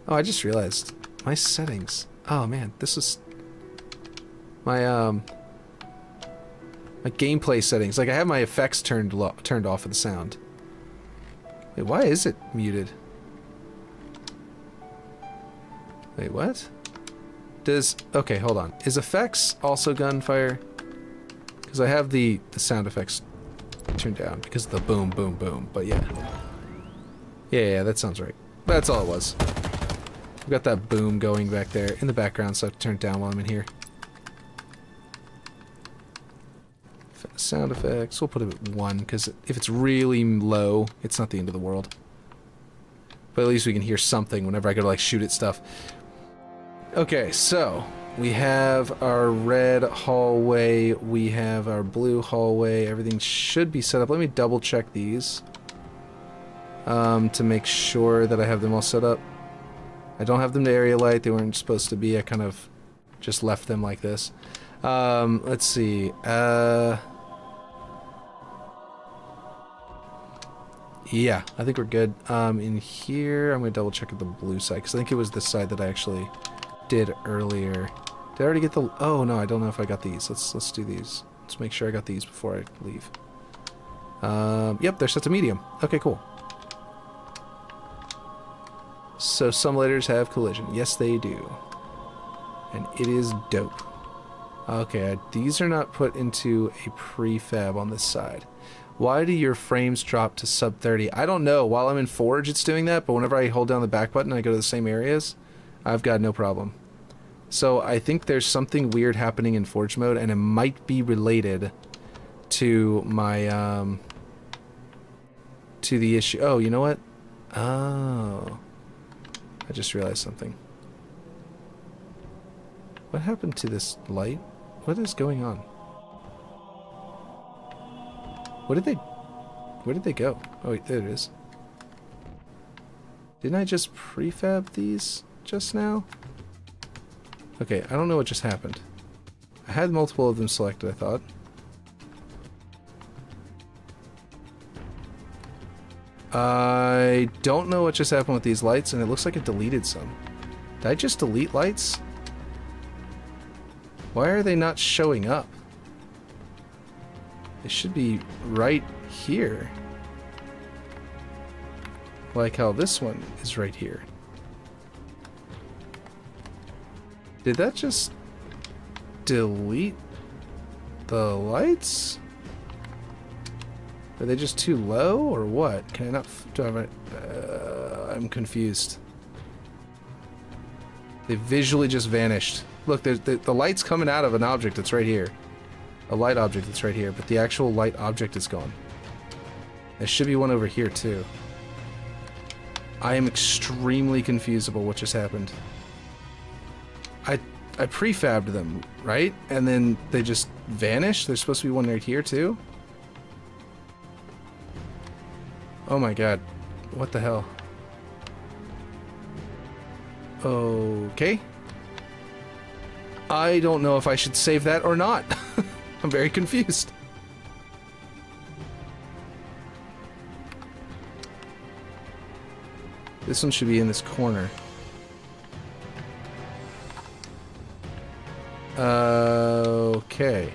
Oh, I just realized. My settings. Oh, man. This is... My gameplay settings. Like, I have my effects turned off for the sound. Wait, why is it muted? Wait, what? Okay, hold on. Is effects also gunfire? Because I have the sound effects turned down because of the boom, boom, boom. But yeah. Yeah, that sounds right. That's all it was. I've got that boom going back there in the background, so I have to turn it down while I'm in here. Sound effects, we'll put it at 1, because if it's really low, it's not the end of the world. But at least we can hear something whenever I go to, like, shoot at stuff. Okay, so we have our red hallway, we have our blue hallway, everything should be set up. Let me double check these to make sure that I have them all set up. I don't have them to area light, they weren't supposed to be, I kind of just left them like this. Let's see, yeah, I think we're good. In here, I'm going to double check at the blue side, because I think it was this side that I actually did earlier. Did I already get the... Oh, no, I don't know if I got these. Let's do these. Let's make sure I got these before I leave. Yep, they're set to medium. Okay, cool. So some letters have collision. Yes, they do. And it is dope. Okay, these are not put into a prefab on this side. Why do your frames drop to sub 30? I don't know. While I'm in Forge, it's doing that, but whenever I hold down the back button and I go to the same areas, I've got no problem. So I think there's something weird happening in Forge mode, and it might be related to my, to the issue. Oh, you know what? Oh. I just realized something. What happened to this light? What is going on? Where did they go? Oh wait, there it is. Didn't I just prefab these just now? Okay, I don't know what just happened. I had multiple of them selected, I thought. I don't know what just happened with these lights, and it looks like it deleted some. Did I just delete lights? Why are they not showing up? They should be right here. Like how this one is right here. Did that just delete the lights? Are they just too low or what? Can I not do I have I'm confused. They visually just vanished. Look, there's the light's coming out of an object that's right here. A light object that's right here, but the actual light object is gone. There should be one over here too. I am extremely confused about what just happened. I prefabbed them, right? And then they just vanished? There's supposed to be one right here too? Oh my god. What the hell? Okay. I don't know if I should save that or not. I'm very confused. This one should be in this corner. Okay.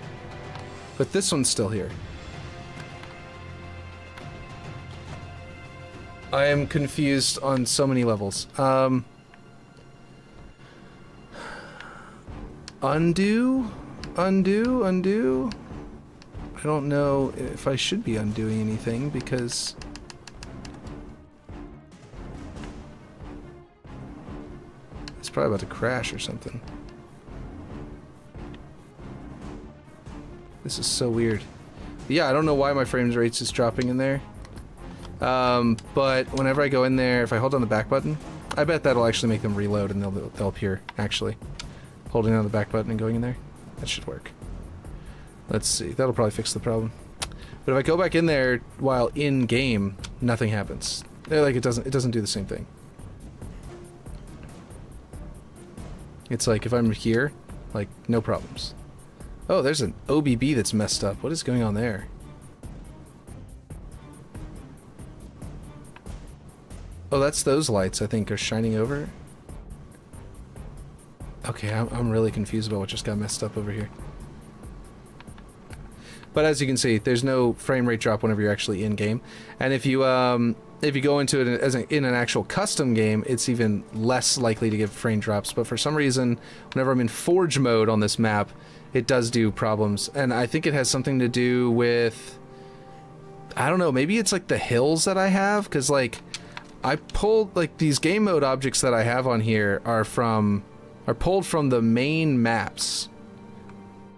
But this one's still here. I am confused on so many levels. undo, undo, undo. I don't know if I should be undoing anything because it's probably about to crash or something. This is so weird. Yeah, I don't know why my frame rate's just dropping in there. But whenever I go in there, if I hold on the back button, I bet that'll actually make them reload and they'll appear, actually. Holding on the back button and going in there, that should work. Let's see, that'll probably fix the problem. But if I go back in there while in game, nothing happens. Like it doesn't do the same thing. It's like if I'm here, like no problems. Oh, there's an OBB that's messed up. What is going on there? Oh, that's those lights, I think, are shining over. Okay, I'm really confused about what just got messed up over here. But as you can see, there's no frame rate drop whenever you're actually in game. And if you go into it as in an actual custom game, it's even less likely to give frame drops. But for some reason, whenever I'm in Forge mode on this map, it does do problems. And I think it has something to do with, I don't know, maybe it's like the hills that I have, because like I pulled like these game mode objects that I have on here are pulled from the main maps.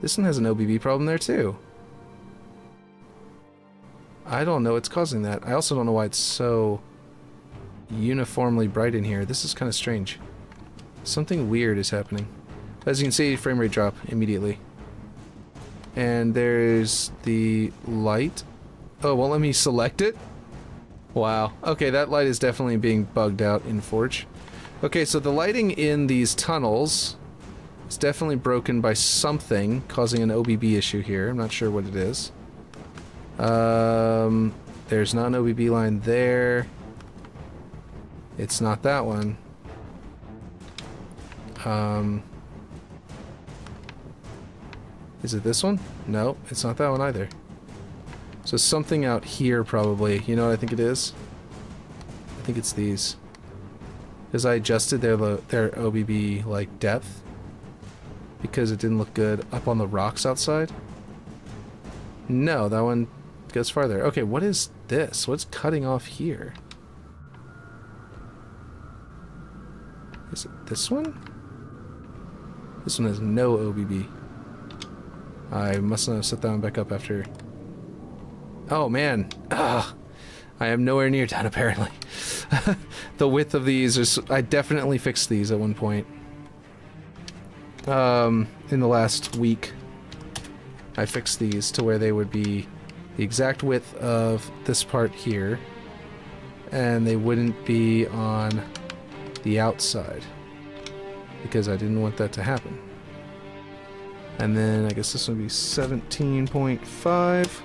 This one has an OBB problem there too. I don't know what's causing that. I also don't know why it's so uniformly bright in here. This is kind of strange. Something weird is happening. As you can see, frame rate drop immediately. And there's the light. Oh, won't let me select it? Wow. Okay, that light is definitely being bugged out in Forge. Okay, so the lighting in these tunnels is definitely broken by something, causing an OBB issue here. I'm not sure what it is. There's not an OBB line there. It's not that one. Is it this one? No, it's not that one either. So something out here probably. You know what I think it is? I think it's these. Because I adjusted their OBB like depth because it didn't look good up on the rocks outside. No, that one goes farther. Okay, what is this? What's cutting off here? Is it this one? This one has no OBB. I must not have set that one back up after. Oh man. Ugh. I am nowhere near done apparently. The width of these is... I definitely fixed these at one point. In the last week. I fixed these to where they would be the exact width of this part here. And they wouldn't be on the outside. Because I didn't want that to happen. And then I guess this would be 17.5.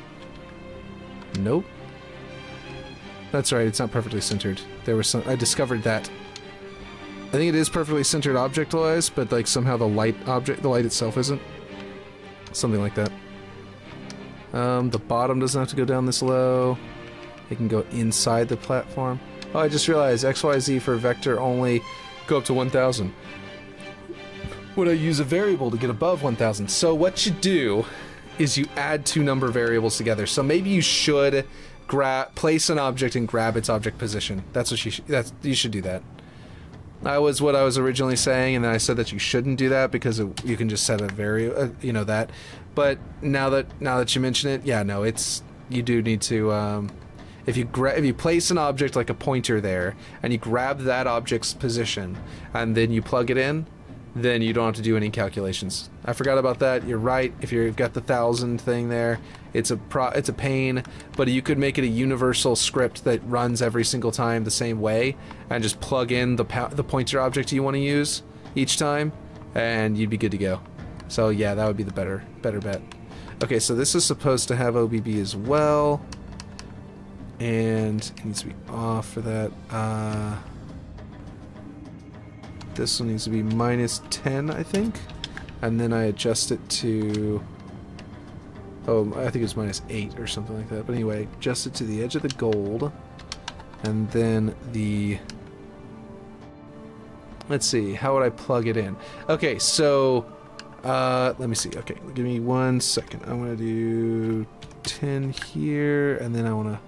Nope. That's right, it's not perfectly centered. There was some... I discovered that. I think it is perfectly centered object-wise, but like somehow the light itself isn't. Something like that. The bottom doesn't have to go down this low. It can go inside the platform. Oh, I just realized XYZ for vector only go up to 1000. Would I use a variable to get above 1000? So what you do is you add two number variables together. So maybe you should place an object and grab its object position. That's what you should do that. That was what I was originally saying, and then I said that you shouldn't do that because you can just set a variable, that. But now that you mention it, yeah, no, you do need to. If you place an object like a pointer there, and you grab that object's position, and then you plug it in, then you don't have to do any calculations. I forgot about that. You're right. If you've got the 1000 thing there, it's a pain, but you could make it a universal script that runs every single time the same way, and just plug in the pointer object you want to use each time, and you'd be good to go. So yeah, that would be the better bet. Okay, so this is supposed to have OBB as well, and it needs to be off for that. This one needs to be -10, I think. And then I adjust it to... Oh, I think it's -8 or something like that. But anyway, adjust it to the edge of the gold. And then the... Let's see, how would I plug it in? Okay, so Let me see. Okay, give me 1 second. I'm gonna do 10 here, and then I want to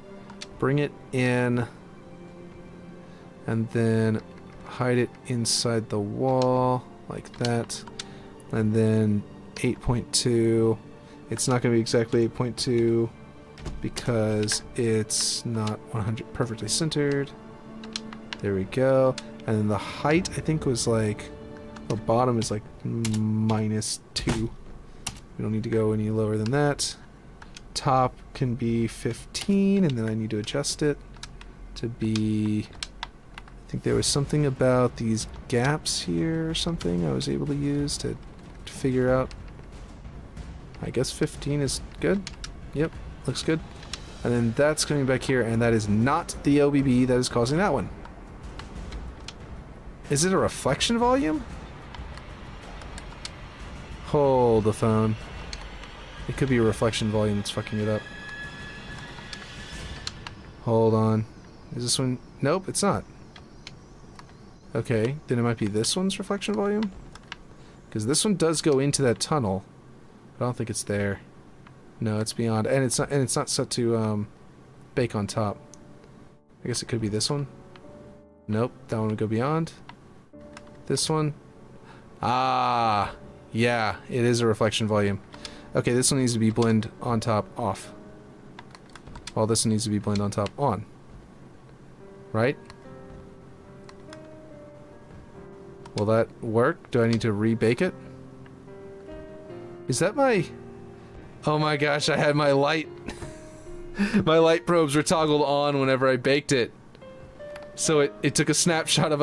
bring it in, and then hide it inside the wall like that, and then 8.2. It's not going to be exactly 8.2 because it's not 100 perfectly centered. There we go. And then the height, I think, was like, the bottom is like -2. We don't need to go any lower than that. Top can be 15, and then I need to adjust it to be, I think there was something about these gaps here or something I was able to use to figure out. I guess 15 is good. Yep, looks good. And then that's coming back here, and that is not the OBB that is causing that one. Is it a reflection volume? Hold the phone. It could be a reflection volume that's fucking it up. Hold on. Is this one? Nope, it's not. Okay, then it might be this one's reflection volume? Because this one does go into that tunnel. I don't think it's there. No, it's beyond. And it's not set to bake on top. I guess it could be this one. Nope, that one would go beyond. This one. Ah, yeah, it is a reflection volume. Okay, this one needs to be blend on top off. While this one needs to be blend on top on. Right? Will that work? Do I need to rebake it? Is that my... Oh my gosh, I had my light... my light probes were toggled on whenever I baked it. So it took a snapshot of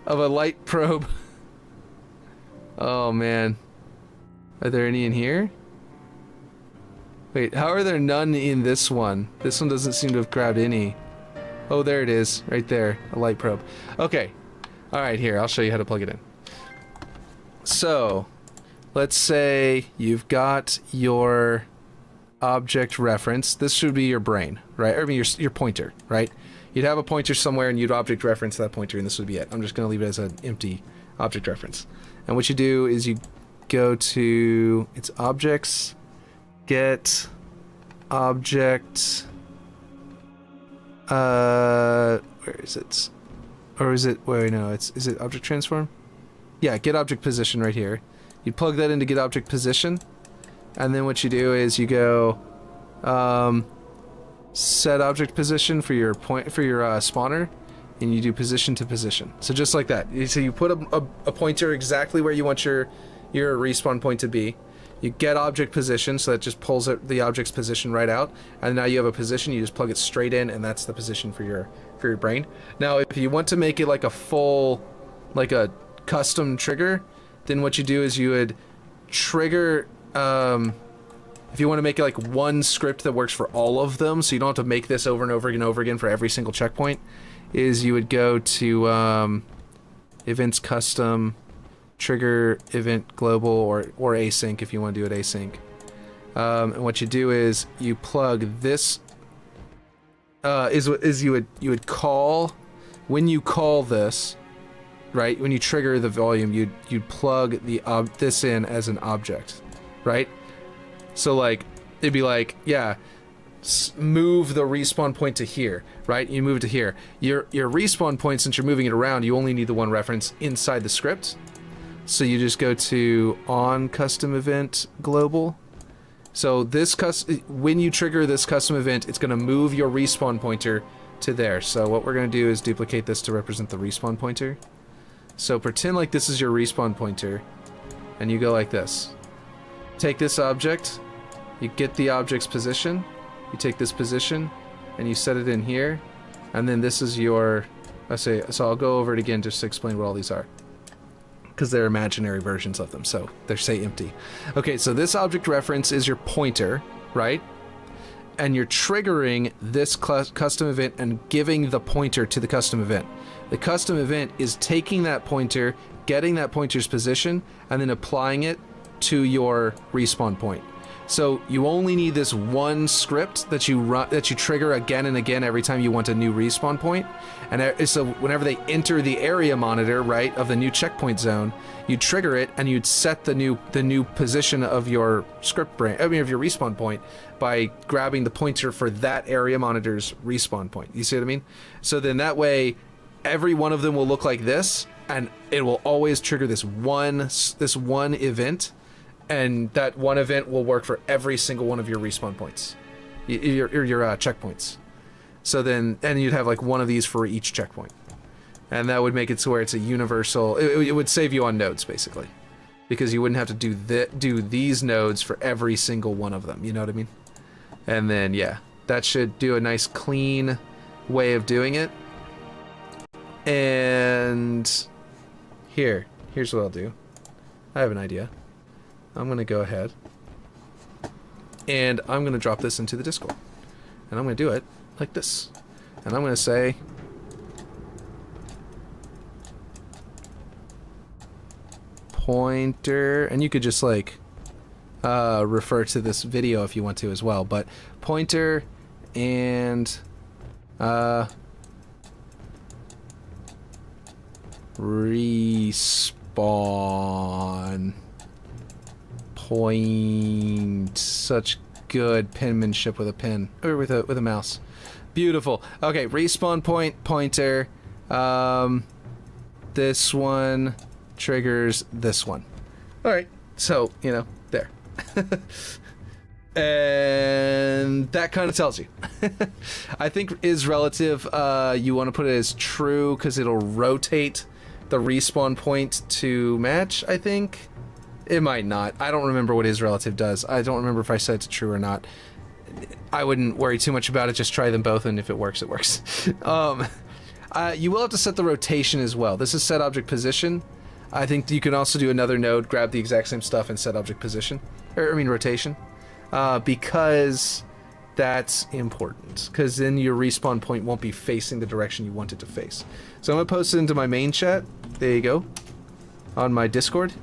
a light probe. Oh man. Are there any in here? Wait, how are there none in this one? This one doesn't seem to have grabbed any. Oh, there it is, right there, a light probe. Okay. Alright, here, I'll show you how to plug it in. So, let's say you've got your object reference. This should be your brain, right? Or I mean, your pointer, right? You'd have a pointer somewhere and you'd object reference that pointer, and this would be it. I'm just going to leave it as an empty object reference. And what you do is you go to its objects, get object, where is it? Or is it, wait, no, is it object transform? Yeah, get object position right here. You plug that into get object position, and then what you do is you go, set object position for your spawner, and you do position to position. So just like that. So you put a pointer exactly where you want your respawn point to be. You get object position, so that just pulls the object's position right out, and now you have a position. You just plug it straight in, and that's the position for your brain. Now, if you want to make it like a full, like a custom trigger, then what you do is you would trigger. If you want to make it like one script that works for all of them, so you don't have to make this over and over and over again for every single checkpoint, is you would go to events custom, trigger event global, or async if you want to do it async. And what you do is you plug this. You would call, when you call this, right? When you trigger the volume, you'd plug this in as an object, right? So like it'd be like, yeah, move the respawn point to here, right? You move it to here. Your respawn point, since you're moving it around, you only need the one reference inside the script. So you just go to on custom event global. So this when you trigger this custom event, it's going to move your respawn pointer to there. So what we're going to do is duplicate this to represent the respawn pointer. So pretend like this is your respawn pointer, and you go like this. Take this object, you get the object's position, you take this position, and you set it in here, and then this is your, so I'll go over it again just to explain what all these are, because they're imaginary versions of them, so they're say empty. Okay, so this object reference is your pointer, right? And you're triggering this custom event and giving the pointer to the custom event. The custom event is taking that pointer, getting that pointer's position, and then applying it to your respawn point. So you only need this one script that you run, that you trigger again and again every time you want a new respawn point. And so whenever they enter the area monitor, right, of the new checkpoint zone, you trigger it and you'd set the new position of your script branch, I mean of your respawn point, by grabbing the pointer for that area monitor's respawn point. You see what I mean? So then that way, every one of them will look like this, and it will always trigger this one event. And that one event will work for every single one of your respawn points, your checkpoints. So then, and you'd have like one of these for each checkpoint, and that would make it to where it's a universal. It would save you on nodes basically, because you wouldn't have to do these nodes for every single one of them. You know what I mean? And then yeah, that should do a nice clean way of doing it. And here's what I'll do. I have an idea. I'm going to go ahead and I'm going to drop this into the Discord, and I'm going to do it like this, and I'm going to say pointer, and you could just like refer to this video if you want to as well, but pointer and respawn point. Such good penmanship with a pen, or with a mouse. Beautiful. Okay, respawn point, pointer. This one triggers this one. All right, so you know, there. And that kind of tells you. I think is relative. You want to put it as true because it'll rotate the respawn point to match, I think. It might not. I don't remember what is relative does. I don't remember if I said it's true or not. I wouldn't worry too much about it. Just try them both, and if it works, it works. You will have to set the rotation as well. This is set object position. I think you can also do another node, grab the exact same stuff, and set object position. Rotation. Because that's important. Because then your respawn point won't be facing the direction you want it to face. So I'm going to post it into my main chat. There you go. On my Discord.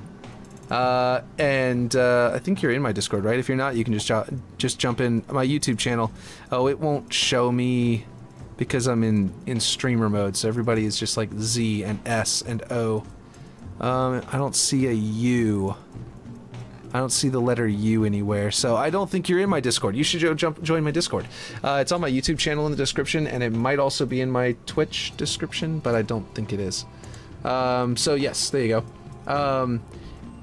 I think you're in my Discord, right? If you're not, you can just jump in my YouTube channel. Oh, it won't show me because I'm in streamer mode, so everybody is just like Z and S and O. I don't see a U. I don't see the letter U anywhere, so I don't think you're in my Discord. You should join my Discord. It's on my YouTube channel in the description, and it might also be in my Twitch description, but I don't think it is. So yes, there you go.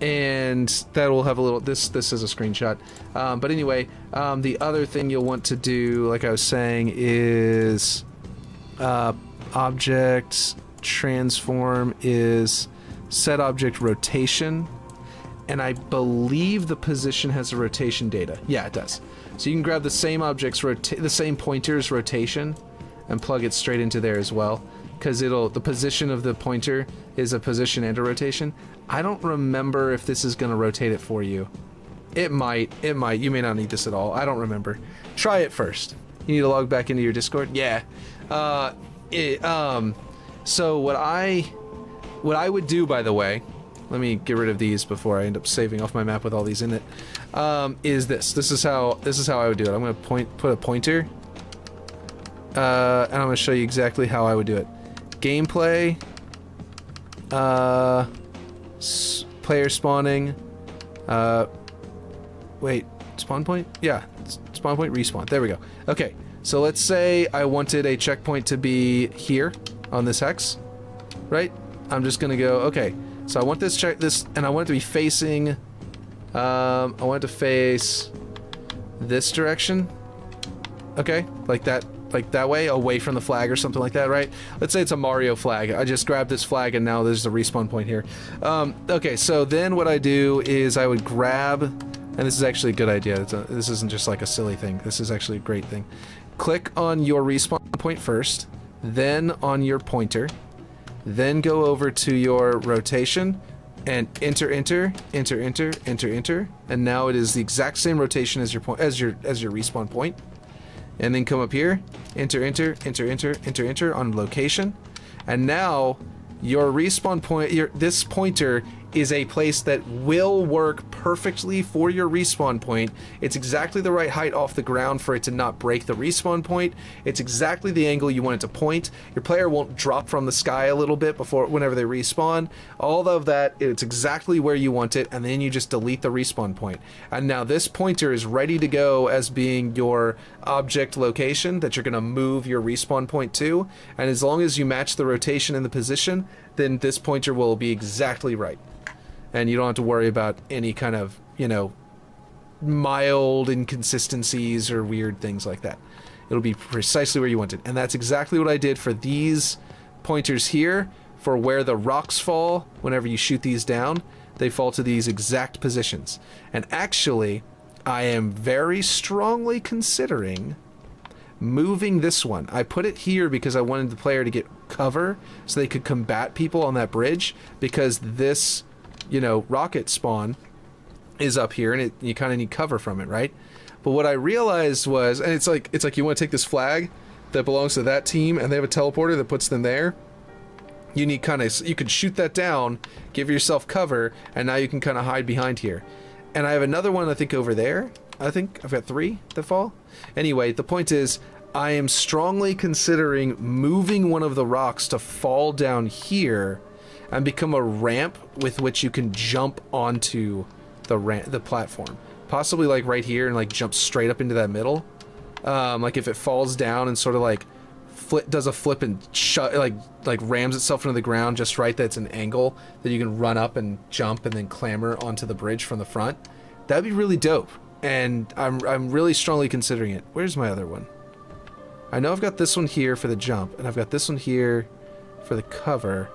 And that will have a little, this is a screenshot. But anyway, the other thing you'll want to do, like I was saying, is object transform is set object rotation, and I believe the position has a rotation data. Yeah, it does. So you can grab the same object's the same pointer's rotation and plug it straight into there as well, because the position of the pointer is a position and a rotation. I don't remember if this is going to rotate it for you. It might. You may not need this at all. I don't remember. Try it first. You need to log back into your Discord? Yeah. So what I would do, by the way, let me get rid of these before I end up saving off my map with all these in it, is this. This is how I would do it. I'm going to put a pointer, and I'm going to show you exactly how I would do it. Gameplay, player spawning, wait, spawn point? Yeah, spawn point, respawn. There we go. Okay, so let's say I wanted a checkpoint to be here on this hex, right? I'm just gonna go, okay, so I want this and I want it to be facing, I want it to face this direction, okay, like that way, away from the flag or something like that, right? Let's say it's a Mario flag. I just grabbed this flag and now there's a respawn point here. Okay, so then what I do is I would grab, and this is actually a good idea. This isn't just like a silly thing. This is actually a great thing. Click on your respawn point first, then on your pointer, then go over to your rotation and enter, and now it is the exact same rotation as your respawn point. And then come up here, enter on location, and now your respawn point, this pointer is a place that will work perfectly for your respawn point. It's exactly the right height off the ground for it to not break the respawn point. It's exactly the angle you want it to point. Your player won't drop from the sky a little bit whenever they respawn. All of that, it's exactly where you want it, and then you just delete the respawn point. And now this pointer is ready to go as being your object location that you're going to move your respawn point to. And as long as you match the rotation and the position, then this pointer will be exactly right. And you don't have to worry about any kind of, you know, mild inconsistencies or weird things like that. It'll be precisely where you want it. And that's exactly what I did for these pointers here, for where the rocks fall. Whenever you shoot these down, they fall to these exact positions. And actually, I am very strongly considering moving this one. I put it here because I wanted the player to get cover so they could combat people on that bridge, because this, you know, rocket spawn is up here, and you kind of need cover from it, right? But what I realized was, and it's like you want to take this flag that belongs to that team, and they have a teleporter that puts them there. You need you could shoot that down, give yourself cover, and now you can kind of hide behind here. And I have another one, I think, over there. I think I've got 3 that fall. Anyway, the point is, I am strongly considering moving one of the rocks to fall down here and become a ramp with which you can jump onto the platform. Possibly like right here, and like jump straight up into that middle. Like if it falls down and sort of like does a flip and like rams itself into the ground just right, that's an angle that you can run up and jump and then clamber onto the bridge from the front. That'd be really dope. And I'm really strongly considering it. Where's my other one? I know I've got this one here for the jump, and I've got this one here for the cover.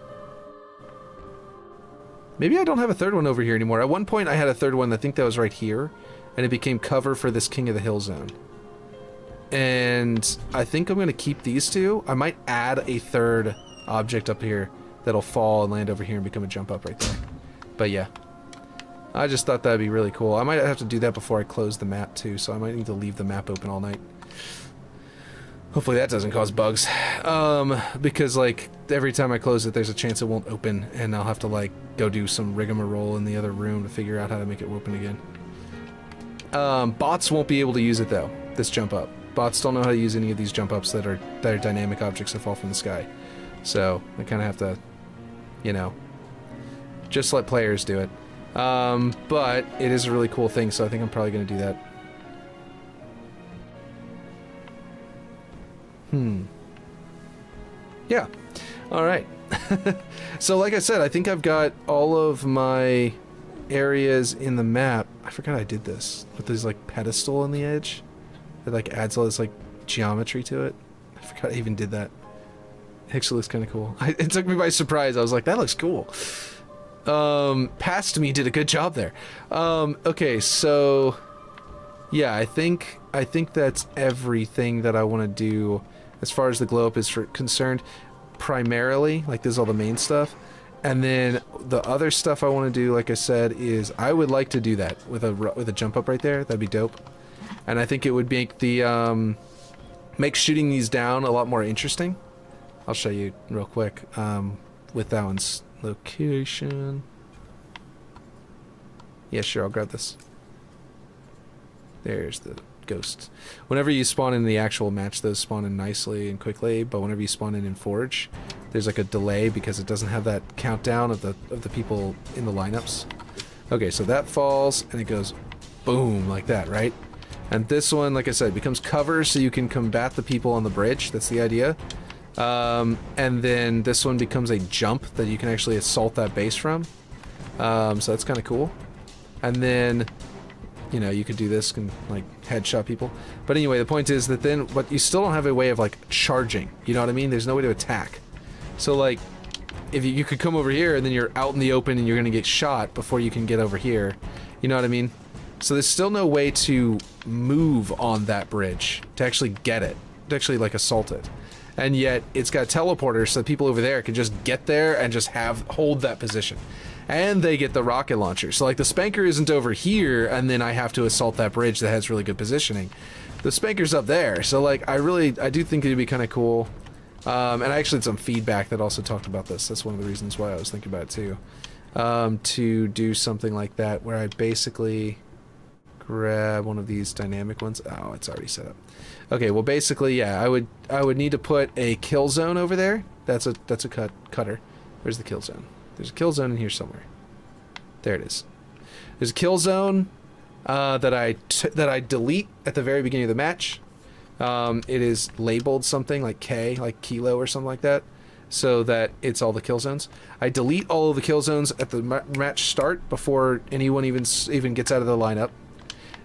Maybe I don't have a third one over here anymore. At one point I had a third one, I think that was right here, and it became cover for this King of the Hill zone. And I think I'm going to keep these 2. I might add a third object up here that'll fall and land over here and become a jump up right there. But yeah, I just thought that'd be really cool. I might have to do that before I close the map too, so I might need to leave the map open all night. Hopefully that doesn't cause bugs. Because like every time I close it, there's a chance it won't open, and I'll have to like go do some rigmarole in the other room to figure out how to make it open again. Bots won't be able to use it though, this jump up. Bots don't know how to use any of these jump ups that are dynamic objects that fall from the sky. So I kind of have to, you know, just let players do it. But it is a really cool thing, so I think I'm probably going to do that. Yeah. Alright. So like I said, I think I've got all of my areas in the map. I forgot I did this. With this like pedestal on the edge. It like adds all this like geometry to it. I forgot I even did that. It actually looks kind of cool. It took me by surprise. I was like, that looks cool. Past me did a good job there. Okay, so yeah, I think that's everything that I want to do as far as the glow up is concerned. Primarily, like this is all the main stuff, and then the other stuff I want to do, like I said, is I would like to do that with a jump up right there. That'd be dope, and I think it would make the make shooting these down a lot more interesting. I'll show you real quick with that one's location. Yeah, sure, I'll grab this. There's the ghosts. Whenever you spawn in the actual match, those spawn in nicely and quickly, but whenever you spawn in Forge, there's like a delay because it doesn't have that countdown of the people in the lineups. Okay, so that falls and it goes boom like that, right? And this one, like I said, becomes cover so you can combat the people on the bridge. That's the idea. And then this one becomes a jump that you can actually assault that base from. So that's kind of cool. And then, you know, you could do this and like headshot people. But anyway, the point is that then, but you still don't have a way of like charging. You know what I mean? There's no way to attack. So like, if you could come over here and then you're out in the open and you're gonna get shot before you can get over here. You know what I mean? So there's still no way to move on that bridge to actually get it, to actually like assault it. And yet it's got teleporters so people over there can just get there and just hold that position. And they get the rocket launcher. So like the spanker isn't over here and then I have to assault that bridge that has really good positioning. The spanker's up there. So like I do think it'd be kind of cool. And I actually had some feedback that also talked about this. That's one of the reasons why I was thinking about it too. to do something like that, where I basically grab one of these dynamic ones. Oh, it's already set up. Okay, well basically, yeah, I would need to put a kill zone over there. That's a cutter. Where's the kill zone? There's a kill zone in here somewhere. There it is. There's a kill zone that I delete at the very beginning of the match. It is labeled something like K, like kilo or something like that, so that it's all the kill zones. I delete all of the kill zones at the match start before anyone even gets out of the lineup.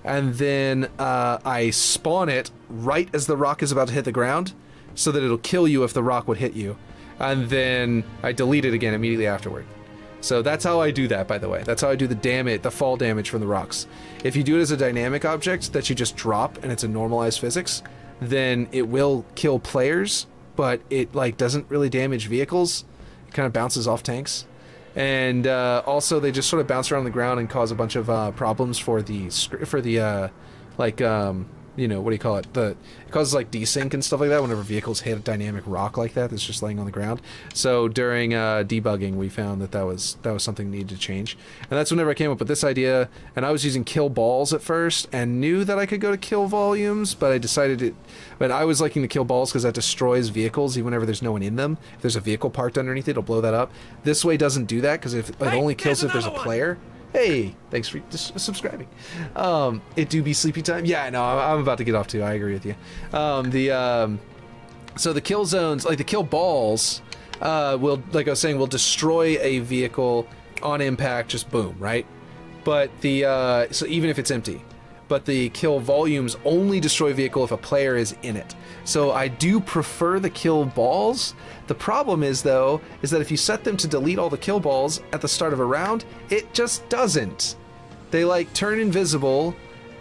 And then I spawn it right as the rock is about to hit the ground, so that it'll kill you if the rock would hit you. And then I delete it again immediately afterward. So that's how I do that, by the way. That's how I do the fall damage from the rocks. If you do it as a dynamic object that you just drop and it's a normalized physics, then it will kill players, but it like doesn't really damage vehicles. It kind of bounces off tanks. And also they just sort of bounce around the ground and cause a bunch of problems for the you know, what do you call it? It causes like desync and stuff like that whenever vehicles hit a dynamic rock like that that's just laying on the ground. So during debugging, we found that was something needed to change. And that's whenever I came up with this idea. And I was using kill balls at first and knew that I could go to kill volumes, but I decided but I was liking the kill balls because that destroys vehicles even whenever there's no one in them. If there's a vehicle parked underneath it, it'll blow that up. This way doesn't do that because it only kills if there's a player. Hey, thanks for subscribing. It do be sleepy time. Yeah, I know. I'm about to get off too. I agree with you. So the kill zones, like the kill balls, will, like I was saying, will destroy a vehicle on impact. Just boom, right? But so even if it's empty, but the kill volumes only destroy a vehicle if a player is in it. So I do prefer the kill balls. The problem is, though, is that if you set them to delete all the kill balls at the start of a round, it just doesn't. They, like, turn invisible,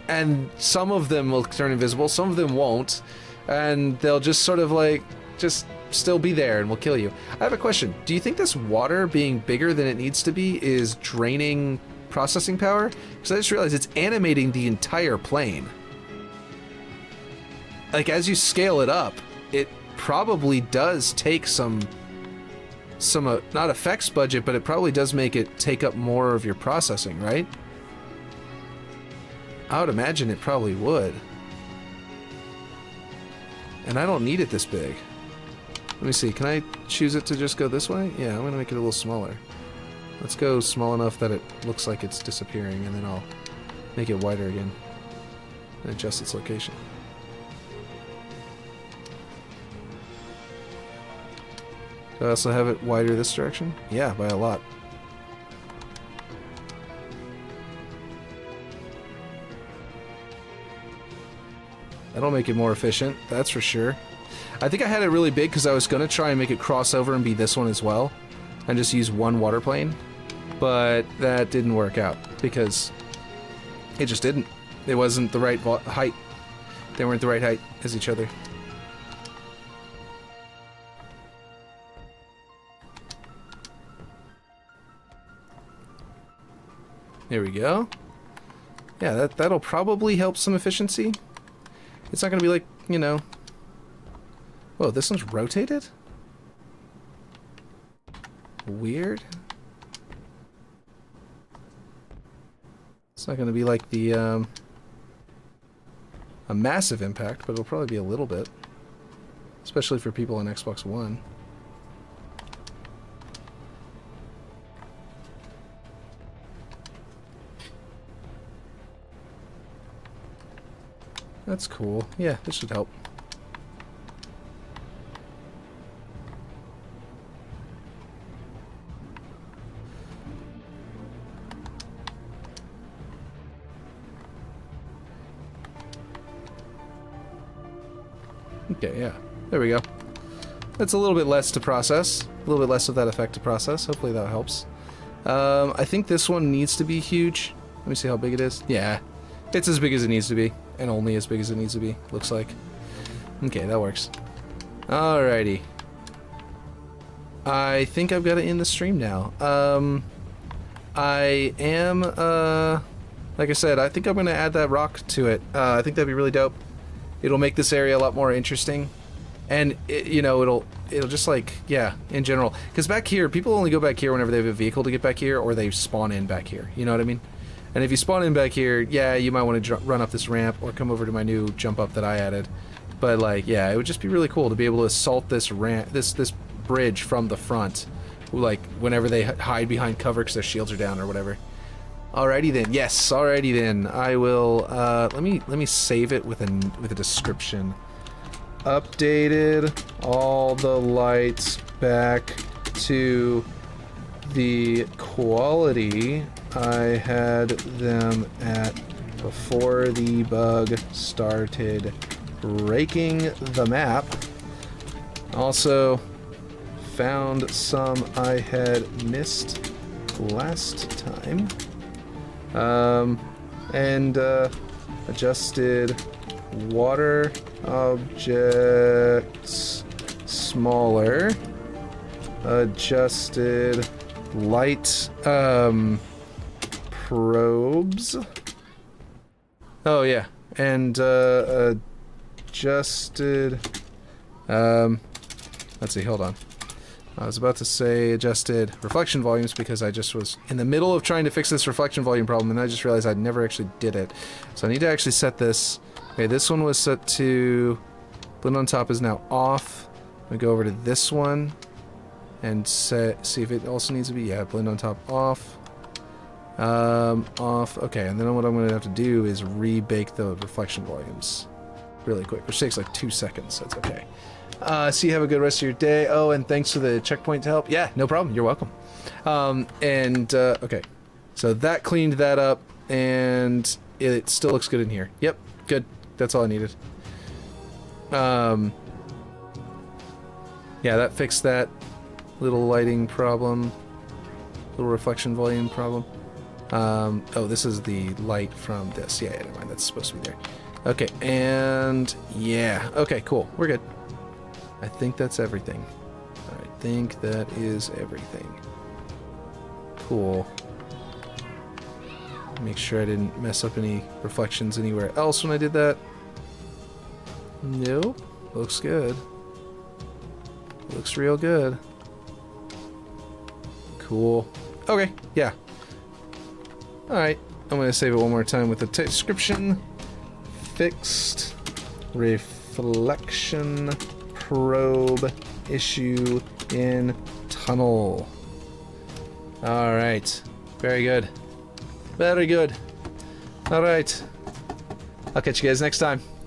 and some of them will turn invisible, some of them won't, and they'll just sort of, like, just still be there and will kill you. I have a question. Do you think this water being bigger than it needs to be is draining processing power? Because I just realized it's animating the entire plane. Like, as you scale it up, it probably does take some not effects budget, but it probably does make it take up more of your processing, right? I would imagine it probably would. And I don't need it this big. Let me see, can I choose it to just go this way? Yeah, I'm gonna make it a little smaller. Let's go small enough that it looks like it's disappearing, and then I'll make it wider again and adjust its location. Do I also have it wider this direction? Yeah, by a lot. That'll make it more efficient, that's for sure. I think I had it really big because I was going to try and make it cross over and be this one as well, and just use one water plane, but that didn't work out because it just didn't. It wasn't the right height. They weren't the right height as each other. There we go. Yeah, that'll probably help some efficiency. It's not gonna be like, you know... Whoa, this one's rotated? Weird. It's not gonna be like the, a massive impact, but it'll probably be a little bit. Especially for people on Xbox One. That's cool. Yeah, this should help. Okay, yeah. There we go. That's a little bit less to process. A little bit less of that effect to process. Hopefully that helps. I think this one needs to be huge. Let me see how big it is. Yeah. It's as big as it needs to be. And only as big as it needs to be, looks like. Okay, that works. Alrighty. I think I've got to end the stream now. I am, like I said, I think I'm going to add that rock to it. I think that'd be really dope. It'll make this area a lot more interesting. And you know, it'll just like, yeah, in general, because back here people only go back here whenever they have a vehicle to get back here, or they spawn in back here, you know what I mean? And if you spawn in back here, yeah, you might want to run up this ramp or come over to my new jump up that I added. But like, yeah, it would just be really cool to be able to assault this ramp, this bridge from the front, like whenever they hide behind cover because their shields are down or whatever. Alrighty then, yes, alrighty then. I will. Let me save it with a description. Updated all the lights back to the quality I had them at before the bug started breaking the map. Also found some I had missed last time. And adjusted water objects smaller, adjusted light probes, oh yeah, and adjusted let's see, hold on, I was about to say adjusted reflection volumes because I just was in the middle of trying to fix this reflection volume problem and I just realized I never actually did it. So I need to actually set this. Okay, this one was set to blend on top is now off. I'm gonna go over to this one and see if it also needs to be, yeah, blend on top off. Off. Okay, and then what I'm gonna have to do is rebake the reflection volumes really quick, which takes like 2 seconds. That's okay. So you have a good rest of your day. Oh, and thanks for the checkpoint to help. Yeah, no problem. You're welcome. Okay. So that cleaned that up, and it still looks good in here. Yep, good. That's all I needed. Yeah, that fixed that little lighting problem, little reflection volume problem. Oh, this is the light from this. Yeah, never mind. That's supposed to be there. Okay, and yeah. Okay, cool. We're good. I think that's everything. I think that is everything. Cool. Make sure I didn't mess up any reflections anywhere else when I did that. Nope. Looks good. Looks real good. Cool. Okay, yeah. Alright, I'm going to save it one more time with the description. Fixed reflection probe issue in tunnel. Alright. Very good. Very good. Alright. I'll catch you guys next time.